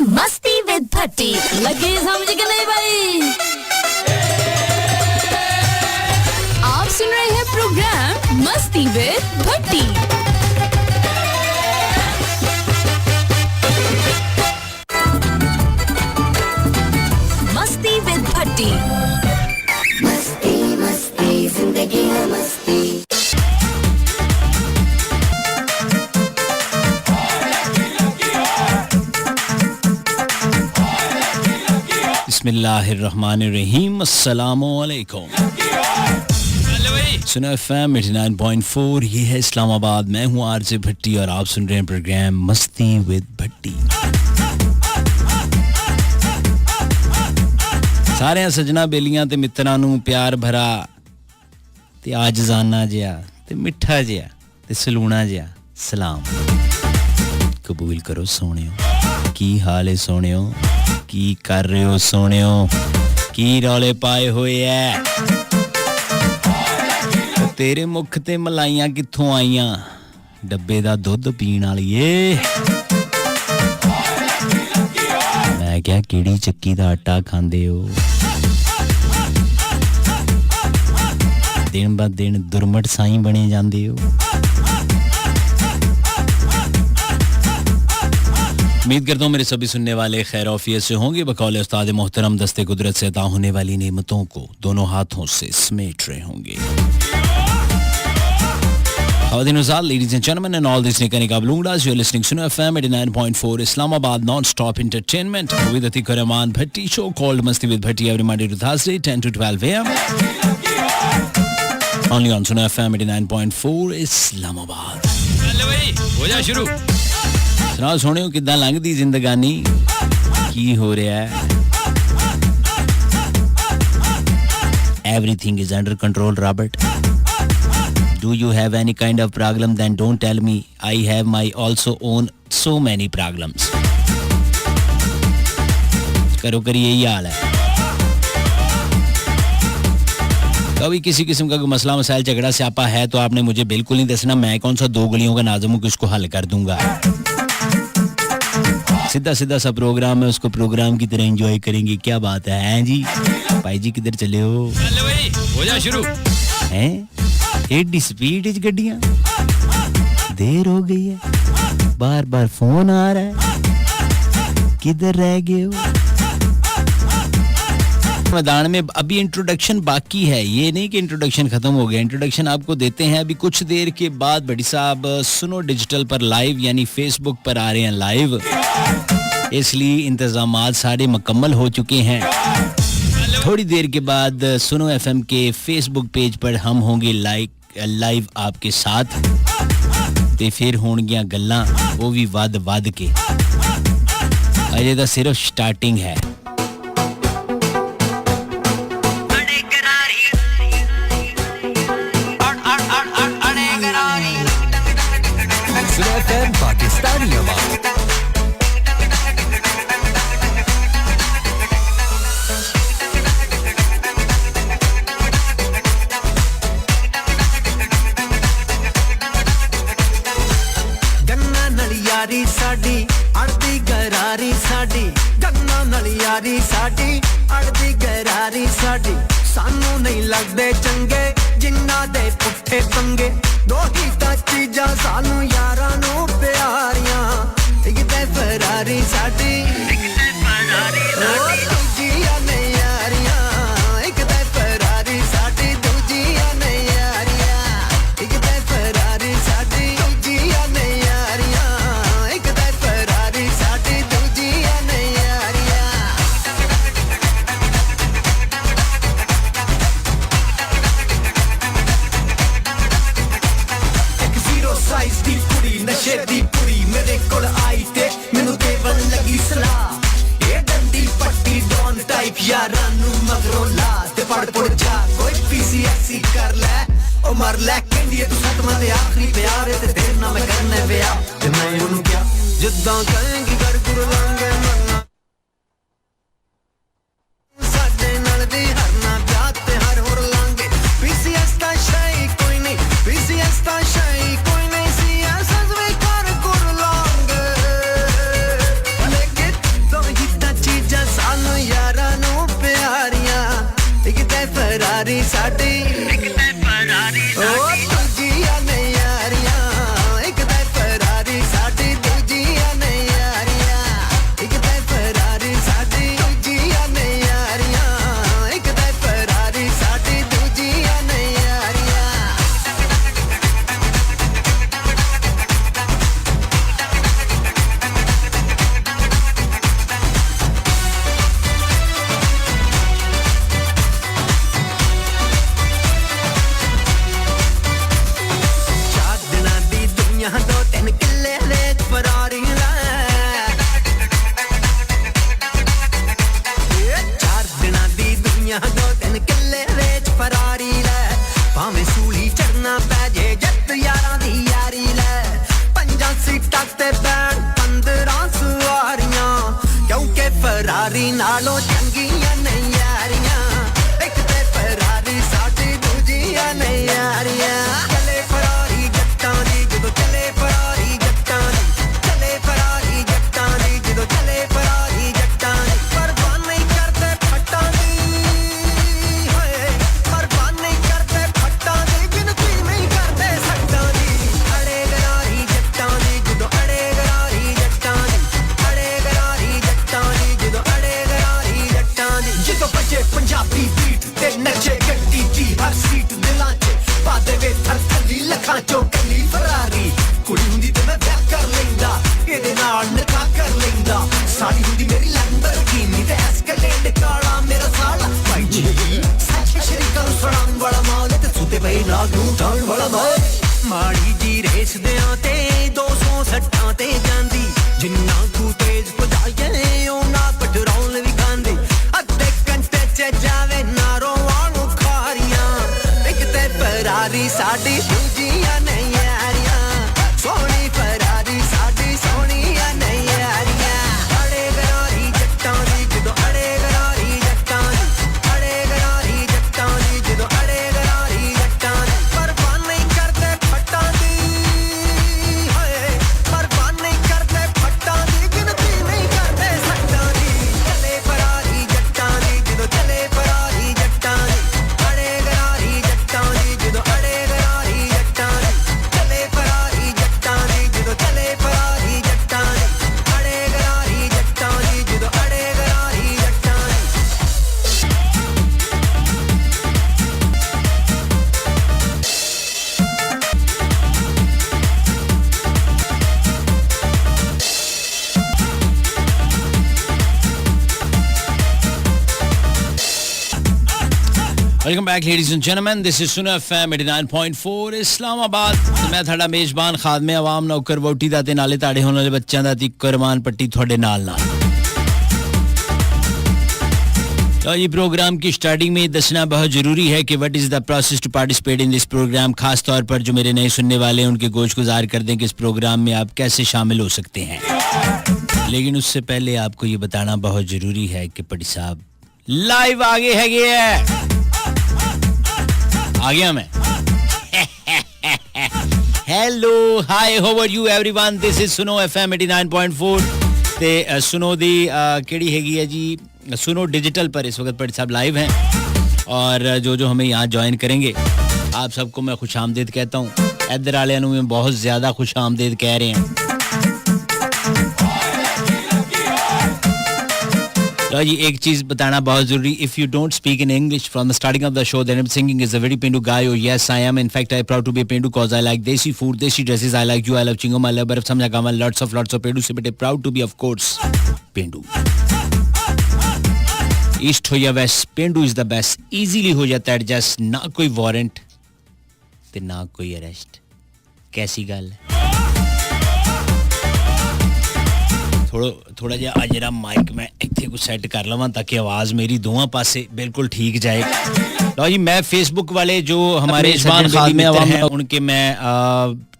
मस्ती विद भट्टी लगे समझ के नहीं भाई। आप सुन रहे हैं प्रोग्राम मस्ती विद भट्टी। मस्ती विद भट्टी। मस्ती मस्ती जिंदगी है मस्ती। बिस्मिल्लाहिर्रहमानिर्रहीम अस्सलामुअलैकुम। सुना एफएम 89.4 ये है इस्लामाबाद। मैं हूँ आरजे भट्टी और आप सुन रहे हैं प्रोग्राम मस्ती विद भट्टी। सारे सजना बेलियां ते मित्रां नूं प्यार भरा ते आजजाना जिहा ते मिठा जिहा ते सलूना जिहा सलाम कबूल करो सोहणियो। की हाल है सोहणियो? की कर रहे हो सोहणियो? की रौले पाए होए है? तेरे मुख ते मलाइयां कित्थों आईयां? डब्बे दा दुध पीण वालीए। मैं क्या केड़ी चक्की दा आटा खांदे हो? दिन ब दिन दुर्मट साईं बने जांदे हो। उम्मीद करता हूँ मेरे सभी सुनने वाले खैर औफियत से होंगे। बकौल उस्ताद मोहतरम दस्ते कुदरत से अता होने वाली नेमतों को दोनों हाथों से समेट रहे होंगे। Ladies and gentlemen, and all these Nikani Kablungas, you're listening to FM 89.4 Islamabad non-stop entertainment with Atiq Rahman Bhatti show called Masti with Bhatti every Monday to Thursday 10 to 12 a.m. Only on Suno FM 89.4 Islamabad. चलो भाई हो जा शुरू। सुनाओ सोनियो किद्दां लंघदी जिंदगानी? की हो रहा है? Everything is under control, Robert. Do you have any kind of problem? Then don't tell me. I have my also own so many problems. करो करिए यही हाल है। कभी किसी किस्म का कोई मसला मसाइल झगड़ा स्यापा है तो आपने मुझे बिल्कुल नहीं दसना। मैं कौन सा दो गलियों का नाज़िम हूं कि उसको हल कर दूंगा। सीधा सीधा सा प्रोग्राम है, उसको प्रोग्राम की तरह एंजॉय करेंगे। क्या बात है हैं जी? भाई जी किधर चले हो? चलो भाई हो जा शुरू। हैं एडी स्पीड इच गड्डियां? देर हो गई है, बार बार फोन आ रहा है, किधर रह गए हो? मैदान में अभी इंट्रोडक्शन बाकी है। ये नहीं कि इंट्रोडक्शन खत्म हो गया। इंट्रोडक्शन आपको देते हैं अभी कुछ देर के बाद। बड़ी साहब सुनो डिजिटल पर लाइव यानी फेसबुक पर आ रहे हैं लाइव, इसलिए इंतजामात सारे मुकम्मल हो चुके हैं। थोड़ी देर के बाद सुनो एफएम के फेसबुक पेज पर हम होंगे लाइव आपके साथ ते फिर होणगियां गल्लां वो भी वध के। अजे तो सिर्फ स्टार्टिंग है। पाकिस्तानी आवाज गन्ना नलियारी साडी अड़दी गरारी साडी। गन्ना नलियारी साडी अड़दी गरारी साडी। सानू नहीं लगदे चंगे जिन्ना दे पुट्ठे पंगे। दो ही ता चीजां सानू यारां नू प्यारियां। एक ते फरारी साडी, एक ते फरारी साडी, दूजियां ने यारियां। एक ते फरारी साडी, दूजियां ने यारियां। एक ते फरारी साडी, दूजियां ने यारियां। एक ते फरारी साडी, दूजियां ने यारियां। एक जीरो साइज दी कुड़ी नशे दी पुरी मेरे कोल आई ते मैनू देवन लगी सलाह। ये डंडी पट्टी डॉन टाइप यारां नू मगरों ला ते पड़ जा कोई पीसीएससी कर ले ओ मर ले। कहंदी तू सतवां दे आखरी प्यार ते तेरे नाल मैं करने विआह। ते मैं ओनू क्या जिद्दां कहेंगी कर गुर लांगे मन्ना। साडे नाल दी हरना ब्याह ते हर होर लांगे। पीसीएस दा शाई कोई नहीं, पीसीएस दा शाई कोई नहीं। सीएस वे कर गुर लांगे लेके तो फरारी नालों चंगियां नहीं यारियां एक ते फरारी साडी दूजियां नहीं यारियां चले फरारी जट्टां दी जदों चले फरारी जट्टां दी चले फरारी जट्टां दी जदों चले फरारी जट्टां दी परवाह नहीं करदे फट्टां दी होए परवाह नहीं करदे फट्टां दी गिनती नहीं करदे सट्टां दी अड़े गरारी जट्टां दी जदों अड़े गरारी जट्टां दी अड़े गरारी जट्टां दी जदों अड़े गरारी जट्टां दी जदों बजे पंजाबी बीट ते नचे गड्डी दी हर सीट दिलां च पा देवे थरथली लखां चों कली फरारी कुड़ी हुंदी ते मैं विआह कर लैंदा ਇਹਦੇ ਨਾਲ ਨਿਕਾਹ ਕਰ ਲੈਂਦਾ ਸਾਡੀ ਹੁੰਦੀ ਮੇਰੀ ਲੈਂਬਰਗਿਨੀ ਤੇ ਐਸਕੇਲੇਡ ਕਾਲਾ ਮੇਰਾ ਸਾਲਾ ਭਾਈ ਜੀ ਸੱਚ ਸ਼੍ਰੀ ਕਰ ਸੁਣਾਉਣ ਵਾਲਾ ਮਾਲ ਤੇ ਸੁੱਤੇ ਪਈ ਨਾਗ ਨੂੰ ਟਾਣ ਵਾਲਾ ਮਾਲ ਮਾੜੀ ਜੀ ਰੇਸ ਦਿਆਂ ਤੇ 260 ਤੇ ਜਾਂਦੀ ਜਿੰਨਾ ਤੂੰ ਤੇਜ਼ ਭਜਾਏ ਉਹਨਾਂ ਪੈਟਰੋਲ ਵੀ ਖਾਂਦੀ ਅੱਧੇ ਘੰਟੇ ਚ ਜਾਵੇ ਨਾਰੋਂ ਵਾਂਗੂ ਖਾਰੀਆਂ ਇੱਕ ਤੇ ਫਰਾਰੀ ਸਾਡੀ ਦੂਜੀਆਂ ਨਹੀਂ ਯਾਰੀਆਂ ਸੋਹਣੀ ਫਰਾਰੀ ਸਾਡੀ ਸੋਹਣੀਆਂ ਨਹੀਂ ਯਾਰੀਆਂ ਅੜੇ ਗਰਾਰੀ ਜੱਟਾਂ ਦੀ ਜਦੋਂ ਅੜੇ ਗਰਾਰੀ ਜੱਟਾਂ ਦੀ ਅੜੇ ਗਰਾਰੀ ਜੱਟਾਂ ਦੀ ਜਦੋਂ ਅੜੇ ਗਰਾਰੀ ਜੱਟਾਂ ਦੀ ਪਰਵਾਹ ਨਹੀਂ ਕਰਦੇ ਫੱਟਾਂ ਦੀ ਹੋਏ ਪਰਵਾਹ ਨਹੀਂ ਕਰਦੇ ਫੱਟਾਂ ਦੀ ਗਿਣਤੀ ਨਹੀਂ ਕਰਦੇ ਸੱਟਾਂ ਦੀ ਚਲੇ ਫਰਾਰੀ ਜੱਟਾਂ ਦੀ ਜਦੋਂ ਚਲੇ ਫਰਾਰੀ ਜੱਟਾਂ ਦੀ ਅੜੇ ਗਰਾਰੀ ਜੱਟਾਂ ਦੀ ਜਦੋਂ ਅੜੇ ਗਰਾਰੀ ਜੱਟਾਂ ਦੀ ਚਲੇ ਫਰਾਰੀ ਜੱਟਾਂ ਦੀ ਜਦੋਂ ਚਲੇ ਫਰਾਰੀ ਜੱਟਾਂ ਦੀ ਅੜੇ ਗਰਾਰੀ ਜੱਟਾਂ ਦੀ ਜਦੋਂ ਅੜੇ ਗਰਾਰੀ ਜੱਟਾਂ ਦੀ welcome back ladies and gentleman this is Suno FM 89.4 Islamabad मैं ਤੁਹਾਡਾ ਮੇਜ਼ਬਾਨ ਖਾਦਮੇ ਆਵਾਮ ਨੌਕਰ ਵੋਟੀ ਦਾ ਤੇ ਨਾਲੇ ਤਾੜੇ ਹੋਣ ਵਾਲੇ ਬੱਚਿਆਂ ਦਾ ਤੀ ਕੁਰਬਾਨ ਪੱਟੀ ਤੁਹਾਡੇ ਨਾਲ तो ये प्रोग्राम की स्टार्टिंग में दसना बहुत ज़रूरी है कि what is the process to participate in this program खास तौर पर जो मेरे नए सुनने वाले हैं उनके गोश गुजार कर दें कि इस प्रोग्राम में आप कैसे शामिल हो सकते हैं लेकिन उससे पहले आपको ये बताना बहुत ज़रूरी है कि पटी साहब लाइव आगे है आ गया मैं hello hi how are you everyone this is Suno FM 89.4 ते सुनो दी केड़ी हैगी है जी सुनो डिजिटल पर इस वक्त पटी साहब लाइव हैं और जो हमें यहाँ ज्वाइन करेंगे आप सबको मैं खुश आमदीद कहता हूँ इधर वाले में बहुत ज़्यादा खुश आमदीद कह रहे हैं तो जी एक चीज़ बताना बहुत ज़रूरी if you don't speak in English from the starting of the show then singing is a very पेंडू गाय और yes I am in fact I proud to be पेंडू cause I like desi food desi dresses I like you I love चिंगम I love बर्फ समझा गामा lots of पेंडू से बेटे proud to be of course पेंडू ईस्ट हो या वेस्ट पेंडू इज द बेस्ट इजीली हो जाता है एडजस्ट ना कोई वारंट ते ना कोई अरेस्ट कैसी गल है थोड़ा जिहा जरा माइक मैं इत्थे को सेट कर लवां ताकि आवाज मेरी दोवां पासे बिल्कुल ठीक जाए लो जी मैं फेसबुक वाले जो हमारे मेजबान खादमे अवाम हैं उनके मैं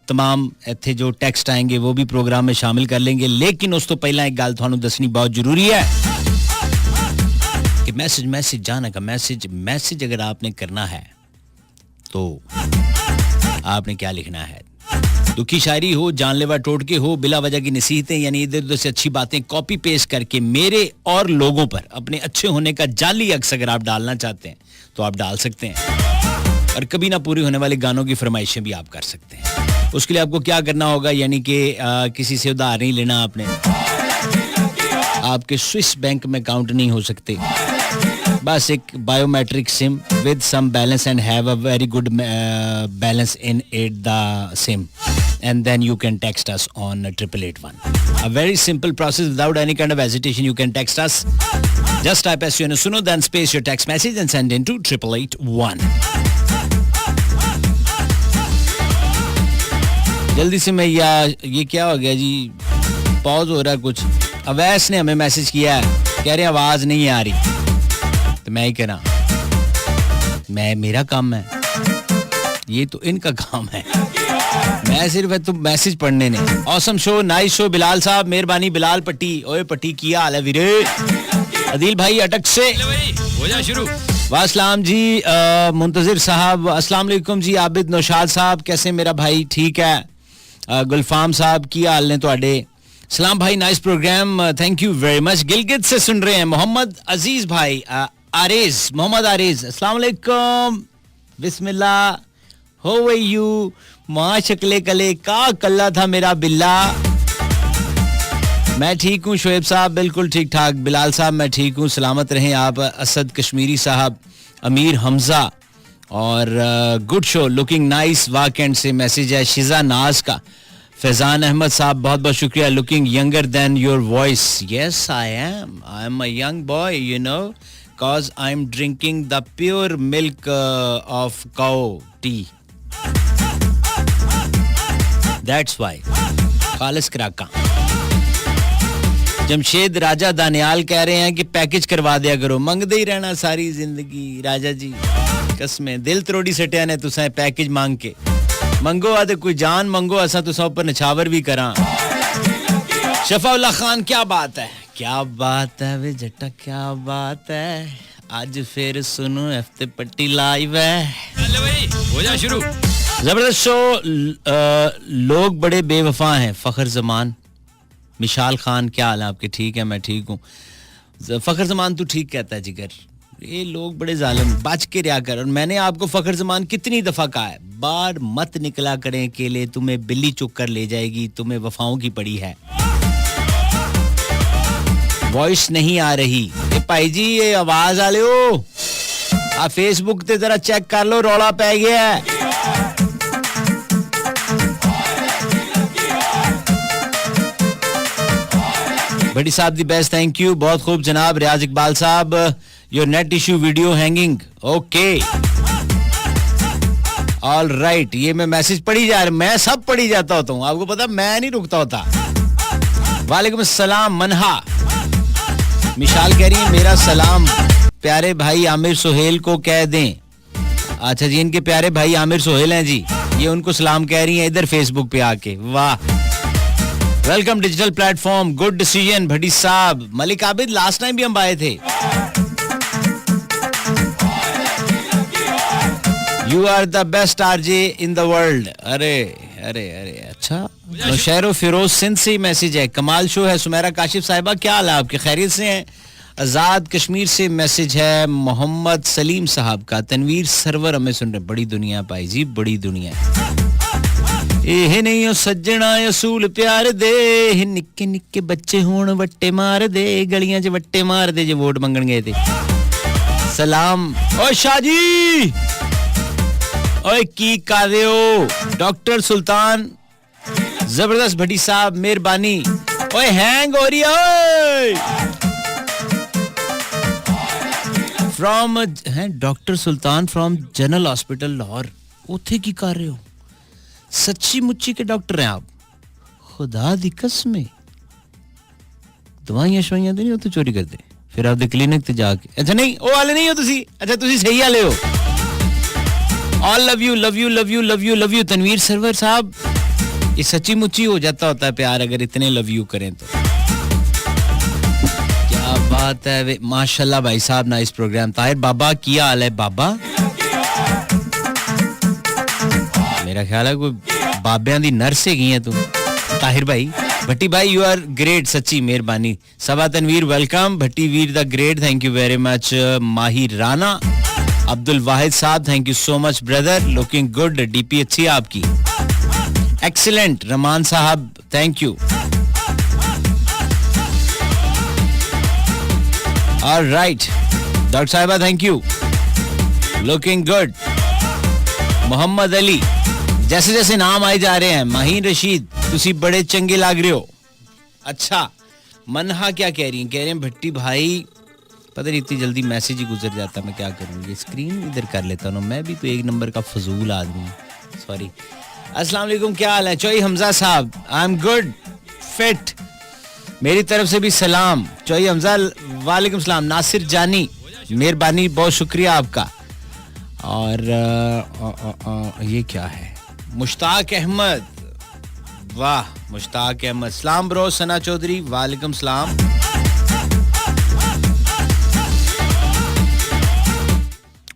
तमाम इत्थे जो टेक्स्ट आएंगे वो भी प्रोग्राम में शामिल कर लेंगे लेकिन उस तो पहला एक गल थानू दसनी बहुत जरूरी है कि मैसेज जाना का मैसेज अगर आपने करना है तो आपने क्या लिखना है दुखी शायरी हो जानलेवा टोटके हो बिला वजह की नसीहतें यानी इधर उधर से अच्छी बातें कॉपी पेस्ट करके मेरे और लोगों पर अपने अच्छे होने का जाली अक्स अगर आप डालना चाहते हैं तो आप डाल सकते हैं और कभी ना पूरी होने वाले गानों की फरमाइशें भी आप कर सकते हैं उसके लिए आपको क्या करना होगा यानी कि किसी से उधार नहीं लेना आपने आपके स्विस बैंक में अकाउंट नहीं हो सकते बस एक biometric sim with some balance and have a very good balance in it the sim and then you can text us on 8881 a very simple process without any kind of hesitation you can text us just type SUNO suno then space your text message and send into 8881 जल्दी से मैं ये क्या हो गया जी pause हो रहा है कुछ अवैस ने हमें मैसेज किया है कह रहे आवाज नहीं आ रही तो मैं ही कह रहा मेरा काम है ये तो इनका काम है मैं सिर्फ है तो मैसेज पढ़ने ने awesome show nice show Bilal साहब मेहरबानी बिलाल पट्टी ओए पट्टी किया हाल है वीरे अदील भाई अटक से हो जा शुरू। वासलाम जी, मुंतजिर साहब अस्सलाम वालेकुम जी। आबिद नौशाद साहब कैसे मेरा भाई? ठीक है। गुलफाम साहब की हाल ने ਤੁਹਾਡੇ? सलाम भाई, nice program, thank you very much. Gilgit से सुन रहे हैं मोहम्मद अजीज भाई, आरेज, मोहम्मद आरेज, अस्सलाम वालेकुम, बिस्मिल्लाह, हो वे यू माँ शक्ले कले का कल्ला था मेरा बिल्ला। मैं ठीक हूँ शोएब साहब, बिल्कुल ठीक ठाक। बिलाल साहब मैं ठीक हूँ, सलामत रहें आप। असद कश्मीरी साहब, अमीर हमजा और गुड शो, लुकिंग नाइस, वाकएंड से मैसेज है शिजा नाज का। फैजान अहमद साहब बहुत बहुत शुक्रिया, looking younger than your voice. Yes I am a young boy, you know, cause I'm drinking the pure milk of cow tea. That's why. खालिस कराका। जमशेद राजा दानियाल कह रहे हैं कि पैकेज करवा दिया करो, मंगदे ही रहना सारी जिंदगी राजा जी, कसमें दिल त्रोड़ी सटिया ने तुसा पैकेज मांग के। मंगो आते कोई जान मंगो, असा तुसा ऊपर निछावर भी करा। शफाउल्लाह खान, क्या बात है, क्या बात है वे जट्टा, क्या बात है। आज फिर सुनो हफ्ते पट्टी लाइव है। हो जा शुरू। जबरदस्त शो। लोग बड़े बेवफा हैं, फखर जमान। मिशाल खान, क्या हाल है आपके? ठीक है, मैं ठीक हूँ। फखर जमान तू ठीक कहता है जिगर, ये लोग बड़े जालिम, बच के रिया कर। और मैंने आपको फखर जमान कितनी दफा कहा है, बार मत निकला करें अकेले, तुम्हें बिल्ली चुक कर ले जाएगी, तुम्हें वफाओं की पड़ी है। वॉइस नहीं आ रही। ए भाई जी, ये आवाज आले हो, आ फेसबुक ते जरा चेक कर लो, रौला पै गया है। बड़ी साहब दी बेस्ट, थैंक यू, बहुत खूब जनाब। रियाज इकबाल साहब, your net issue video hanging, okay all right. ये मैं मैसेज पढ़ी जा रहा, मैं सब पढ़ी जाता होता हूँ, आपको पता, मैं नहीं रुकता होता। वालेकुम अस्सलाम मनहा। मिशाल कह रही है मेरा सलाम प्यारे भाई आमिर सोहेल को कह दें। अच्छा जी, इनके प्यारे भाई आमिर सोहेल हैं जी, ये उनको सलाम कह रही हैं इधर फेसबुक पे आके। वाह, welcome digital platform, good decision Bhatti sahab. Malik Abid, last time भी हम आए थे। You are the best RJ in the world. अरे अरे अरे, अच्छा। नौशहर फिरोज सिंध से मैसेज है, कमाल शो है। सुमेरा काशिफ साहिबा, क्या हाल है आपके? खैरियत से हैं? आजाद कश्मीर से मैसेज है मोहम्मद सलीम साहब का। तनवीर सरवर हमें सुन रहे, बड़ी दुनिया पाई जी, बड़ी दुनिया। ਇਹ ਨਹੀਂ ਸੱਜਣਾ ਅਸੂਲ ਪਿਆਰ ਦੇ, ਨਿੱਕੇ ਨਿੱਕੇ ਬੱਚੇ ਹੋਣ ਵੱਟੇ ਮਾਰਦੇ, ਗਲੀਆਂ 'ਚ ਵੱਟੇ ਮਾਰਦੇ ਜੇ ਵੋਟ ਮੰਗਣ ਗਏ ਤੇ। ਸਲਾਮ ਓ ਸ਼ਾਹ ਜੀ, ਓਏ ਕੀ ਕਰ ਰਹੇ ਹੋ? डॉक्टर सुल्तान, जबरदस्त भट्टी साहब, मेहरबानी। ओए हैंग हो रही है फ्रॉम हैं doctor Sultan from general hospital Lahore. उथे की कर रहे हो? सच्ची मुच्ची के डॉक्टर हैं आप? खुदा दी कसम, दवाइयां शवाइयां तो नहीं हो तो चोरी करते फिर आपके क्लिनिक ते जाके? अच्छा नहीं, वो वाले नहीं हो तुसी? अच्छा तुसी सही वाले हो। All love you love you love you love you love you. Tanveer Sarwar साहब, ये सच्ची मुच्ची हो जाता होता है प्यार अगर इतने लव यू करें तो। क्या बात है वे, माशाल्लाह भाई साहब, नाइस प्रोग्राम। ताहिर बाबा, क्या हाल है बाबा? मेरा ख्याल है कोई बाबियां दी नर्स है है तू ताहिर भाई। भट्टी भाई, यू आर ग्रेट, सच्ची मेहरबानी। सबा तनवीर, वेलकम। भट्टी वीर the great, thank you very much. Mahir Rana, Abdul Wahid sahab, thank you so much brother, looking good, DP अच्छी है आपकी, excellent. Raman sahab, thank you. Alright, doctor sahiba, thank you, looking good. Mohammad Ali, जैसे जैसे नाम आए जा रहे हैं। माहीन रशीद, तुसी बड़े चंगे लग रहे हो। अच्छा, मनहा क्या कह रही हैं? कह रहे हैं भट्टी भाई, पता नहीं इतनी जल्दी मैसेज ही गुजर जाता, मैं क्या करूँ, ये स्क्रीन इधर कर लेता हूँ, मैं भी तो एक नंबर का फजूल आदमी हूँ, सॉरी। अस्सलाम वालेकुम, क्या हाल है? चोई हमजा साहब, आई एम गुड फिट, मेरी तरफ से भी सलाम। चोई हमजा, वालेकुम सलाम। नासिर जानी, मेहरबानी, बहुत शुक्रिया आपका। और ये क्या है? मुश्ताक अहमद, वाह मुश्ताक अहमद, सलाम ब्रो। सना चौधरी, वालेकुम सलाम।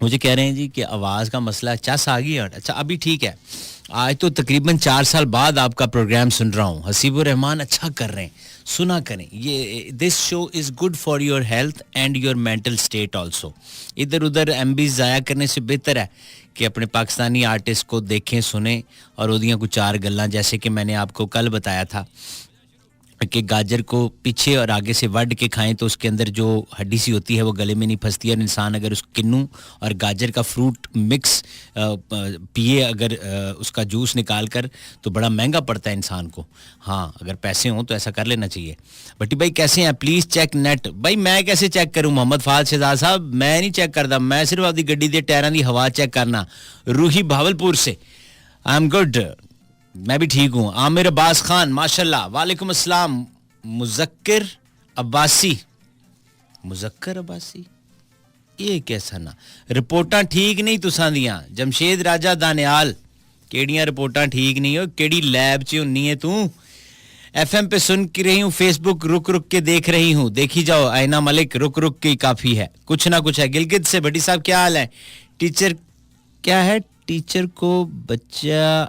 मुझे कह रहे हैं जी कि आवाज़ का मसला चस आ गई है। अच्छा अभी ठीक है। आज तो तकरीबन 4 साल बाद आपका प्रोग्राम सुन रहा हूँ। हसीबुर रहमान अच्छा कर रहे हैं, सुना करें। ये this show is good for your health and your mental state also. इधर उधर एमबी ज़ाया करने से बेहतर है कि अपने पाकिस्तानी आर्टिस्ट को देखें, सुने और उदियाँ कुछ 4 गल्लां, जैसे कि मैंने आपको कल बताया था कि गाजर को पीछे और आगे से वड के खाएं तो उसके अंदर जो हड्डी सी होती है वो गले में नहीं फंसती है। और इंसान अगर उस किन्नू और गाजर का फ्रूट मिक्स पिए, अगर उसका जूस निकाल कर, तो बड़ा महंगा पड़ता है इंसान को। हाँ, अगर पैसे हों तो ऐसा कर लेना चाहिए। भट्टी भाई कैसे हैं? Please check net. भाई मैं कैसे चेक करूँ? मोहम्मद फाद शहजाद साहब, मैं नहीं चेक करता, मैं सिर्फ आपकी गड्डी के टायरां दी हवा चेक करना। रूही भावलपुर से, आई एम गुड, मैं भी ठीक हूँ। आमिर अब्बास खान माशाल्लाह, वालेकुम अस्सलाम। मुज़क्किर अब्बासी, ये कैसा ना, रिपोर्टां ठीक नहीं तुसां दियां। जमशेद राजा दानियाल, केड़ियां रिपोर्टां ठीक नहीं हो, केड़ी लैब च हुन्नी है तू? एफएम पे सुन के रही हूँ, फेसबुक रुक रुक के देख रही हूँ। देखी जाओ आयना मलिक, रुक रुक के काफी है, कुछ ना कुछ है। गिलगित से भट्टी साहब क्या हाल है? टीचर क्या है? टीचर को बच्चा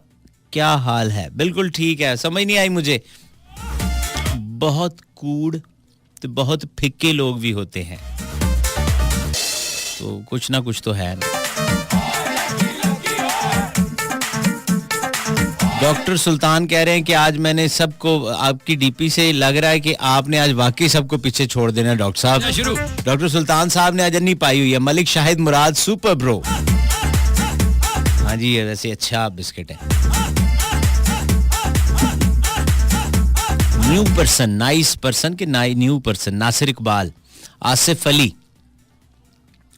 क्या हाल है? बिल्कुल ठीक है, समझ नहीं आई मुझे। बहुत कूड़ तो बहुत फिक्के लोग भी होते हैं, तो कुछ ना कुछ तो है ना। डॉक्टर सुल्तान कह रहे हैं कि आज मैंने सबको, आपकी डीपी से लग रहा है कि आपने आज वाकई सबको पीछे छोड़ देना डॉक्टर साहब। डॉक्टर सुल्तान साहब ने आज नहीं पाई हुई है। मलिक शाहिद मुराद सुपर ब्रो, हाँ जी ये वैसे अच्छा बिस्किट है। न्यू पर्सन, नाइस पर्सन के न्यू पर्सन, नासिर इकबाल, आसिफ अली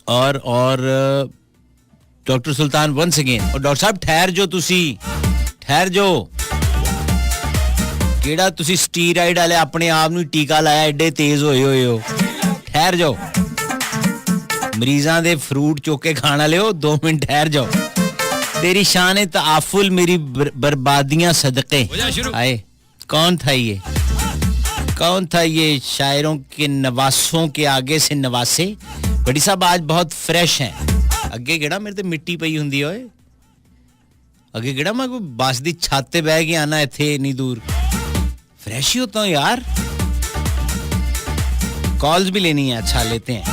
और डॉक्टर सुल्तान वंस अगेन। और डॉक्टर साहब ठहर जो, तुसी ठहर जो, केड़ा तुसी स्टीराइड वाले अपने आप ਨੂੰ टीका लाया, एडे तेज होए हो, ठहर जाओ। मरीजां दे फ्रूट चुक के खाना लियो, 2 मिनट ठहर जाओ। तेरी शान ताफुल मेरी बर्बादियां सदके। आए कौन था ये? कौन था ये? शायरों के नवासों के आगे से नवासे। बड़ी साहब आज बहुत फ्रेश हैं। अगे केड़ा मेरे ते मिट्टी पई हुंदी ओए, अगे केड़ा मैं कोई बस दी छत ते बह के आना इत्थे इतनी दूर। फ्रेश ही होता हूं यार। कॉल्स भी लेनी है, अच्छा लेते हैं।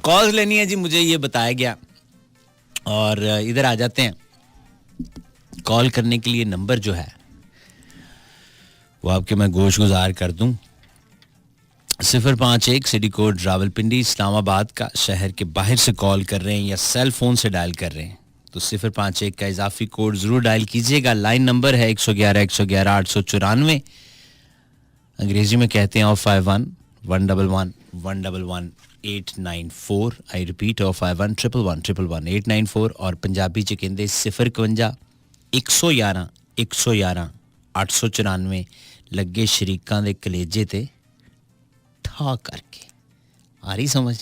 कॉल्स लेनी है जी, मुझे ये बताया गया, और इधर आ जाते हैं। कॉल करने के लिए नंबर जो है वो आपके मैं गोश गुजार कर दूं। 051 सिटी कोड रावलपिंडी इस्लामाबाद का, शहर के बाहर से कॉल कर रहे हैं या सेल फोन से डायल कर रहे हैं तो 051 का इजाफी कोड जरूर डायल कीजिएगा। लाइन नंबर है 111 111 894, अंग्रेजी में कहते हैं 051 111 111 894। I repeat 051 111 111 894। और पंजाबी च कहते 051 111 111 894। लगे शरीकां दे कलेजे ते ठा करके। आ रही समझ?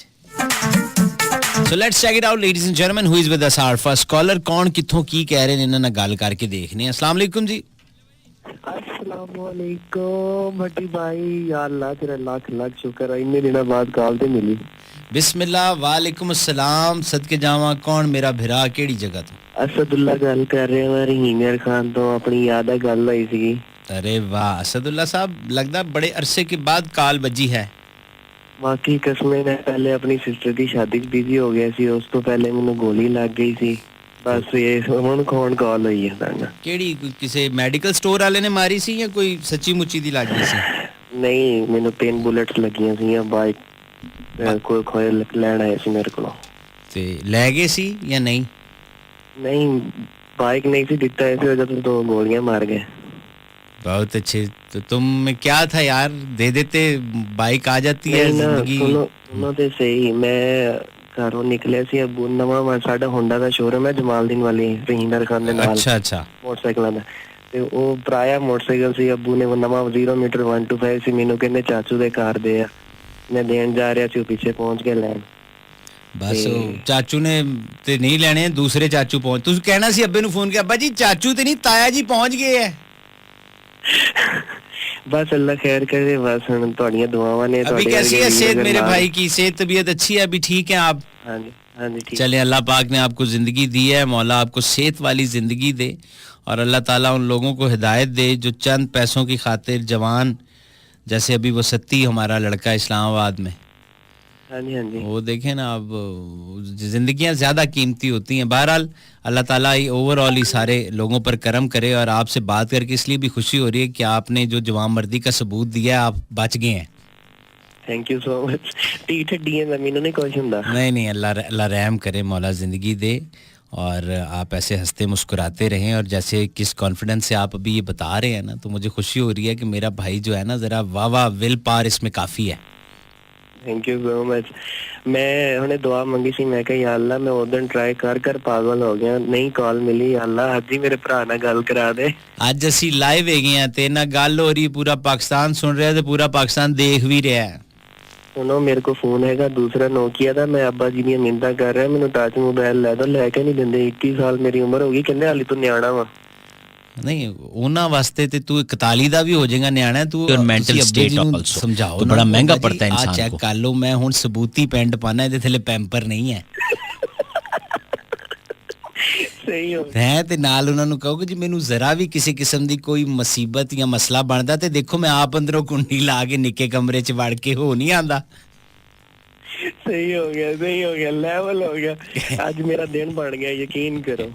So let's check it out ladies and gentlemen, who is with us? Our first caller, कौन किथों की कह रहे हैं, इन्हां नाल गल करके देखने हैं। अस्सलाम वालेकुम जी। अस्सलाम वालेकुम भट्टी भाई, या अल्लाह तेरा लाख लाख शुक्र है, इतने दिनों बाद कॉल ते मिली। बिस्मिल्लाह, वालेकुम अस्सलाम, सदके जावा। कौन मेरा भिरा, केड़ी जगह तो? असदुल्ला गल कर रहे हैं, रहीमर खान तो अपनी याद है गल होई सी। अरे वाह असदुल्ला साहब, लगदा बड़े अरसे के बाद कॉल बजी है। बाकी कसमें, मैं पहले अपनी सिस्टर की शादी च बिजी हो गया सी, उस तो पहले मैनू गोली लग गई सी। बस ये हुण कौन कॉल हुई है ताना? केड़ी, किसी मेडिकल स्टोर वाले ने मारी सी या कोई सच्ची मुच्ची दी लग गई सी? नहीं, मैनू 3 बुलेट्स लगियां सी, बाइक कोई खोए लैण आया सी मेरे को। ते ले गए सी या नहीं? नहीं, बाइक नहीं सी दिता, इस वजह से 2 गोलियां मार गए। बहुत अच्छे। तो तुम क्या था यार, दे देते, बाइक आ जाती है जिंदगी। सुनो ते सही, मैं घरों निकले सी, अबू नवा साडा होंडा दा शोरूम है जमालदीन वाली रहीमर खान दे नाल। अच्छा अच्छा। मोटरसाइकिल दा ते ओ पराया मोटरसाइकिल सी, अबू ने वो नवा 0 मीटर 125 सी, मैनू कहंदे चाचू दे कार दे आ। मैं देन जा रहा सी, पीछे पहुंच के लैन। बस चाचू ने ते नहीं लेने, दूसरे चाचू पहुंच। तुम कहना सी अब्बे नु फोन किया, अब्बा जी चाचू ते नहीं ताया जी पहुंच गए है। बस अल्लाह खैर करे, बस हुण तुहाडीਆਂ दुआवां ने। अभी कैसी है सेहत मेरे भाई की? सेहत तबीयत अच्छी है? अभी ठीक है आप? हाँ जी, हाँ जी, ठीक। चले, अल्लाह पाक ने आपको ज़िंदगी दी है, मौला आपको सेहत वाली ज़िंदगी दे और अल्लाह ताला उन लोगों को हिदायत दे जो चंद पैसों की खातिर जवान, जैसे अभी वो सत्ती हमारा लड़का इस्लामाबाद में, हाँ जी, हाँ जी। वो देखें ना, अब ज़िंदगियां ज़्यादा कीमती होती हैं। बहरहाल अल्लाह ताला ही ओवरऑल ही सारे लोगों पर करम करे और आपसे बात करके इसलिए भी खुशी हो रही है कि आपने जो जवानमर्दी का सबूत दिया आप बच गए हैं। Thank you so much. टीठ डी है मैनू नहीं कुछ हुंदा। नहीं, अल्लाह रहम करे, मौला ज़िंदगी दे और आप ऐसे हंसते मुस्कुराते रहें। और जैसे किस कॉन्फिडेंस से आप अभी ये बता रहे हैं ना, तो मुझे खुशी हो रही है कि मेरा भाई जो है ना, ज़रा वाह विल पावर इसमें काफ़ी है। Thank you so much. मैं हुणे दुआ मंगी सी, मैं कहा या अल्लाह मैं उदन ट्राई कर पागल हो गया, नहीं कॉल मिली। या अल्लाह अज ही मेरे भरा नाल गल करा दे। ਅੱਜ ਅਸੀਂ ਲਾਈਵ ਹੈਗੇ ਆ ਤੇ ਨਾ ਗੱਲ ਹੋ ਰਹੀ, ਪੂਰਾ ਪਾਕਿਸਤਾਨ ਸੁਣ ਰਿਹਾ ਤੇ ਪੂਰਾ ਪਾਕਿਸਤਾਨ ਦੇਖ ਵੀ ਰਿਹਾ ਹੈ। सुनो मेरे को फोन हैगा दूसरा नोकिया दा, मैं अब्बा जी दी मिन्नतां कर रहा, मैनू टच मोबाइल लै दो, लैके नहीं दिंदे। 21 साल मेरी उम्र हो गई, कहंदे हाली तू न्याणा वा। नहीं ਉਹਨਾਂ ਵਾਸਤੇ ਤੇ ਤੂੰ 41 ਦਾ ਵੀ ਹੋ ਜਾਏਗਾ ਨਿਆਣਾ ਤੂੰ। Your mental state also ਸਮਝਾਓ, तो बड़ा महंगा पड़ता है आ इंसान चेक को। ਕਰ ਲਓ, ਮੈਂ ਹੁਣ ਸਬੂਤੀ ਪੈਂਟ ਪਾਣਾ, ਇਹਦੇ ਥੱਲੇ ਪੈਂਪਰ ਨਹੀਂ ਹੈ। सही हो ਹੈ ਤੇ ਨਾਲ ਉਹਨਾਂ ਨੂੰ ਕਹੋ ਕਿ ਜੀ ਮੈਨੂੰ ਜ਼ਰਾ ਵੀ ਕਿਸੇ ਕਿਸਮ ਦੀ ਕੋਈ ਮੁਸੀਬਤ ਜਾਂ ਮਸਲਾ ਬਣਦਾ ਤੇ ਦੇਖੋ ਮੈਂ ਆਪ ਅੰਦਰੋਂ ਕੁੰਡੀ ਲਾ ਕੇ ਨਿੱਕੇ ਕਮਰੇ 'ਚ ਵੜ ਕੇ ਹੋ ਨਹੀਂ ਆਂਦਾ। सही हो गया, लेवल हो गया। आज मेरा दिन बन गया, यकीन करो।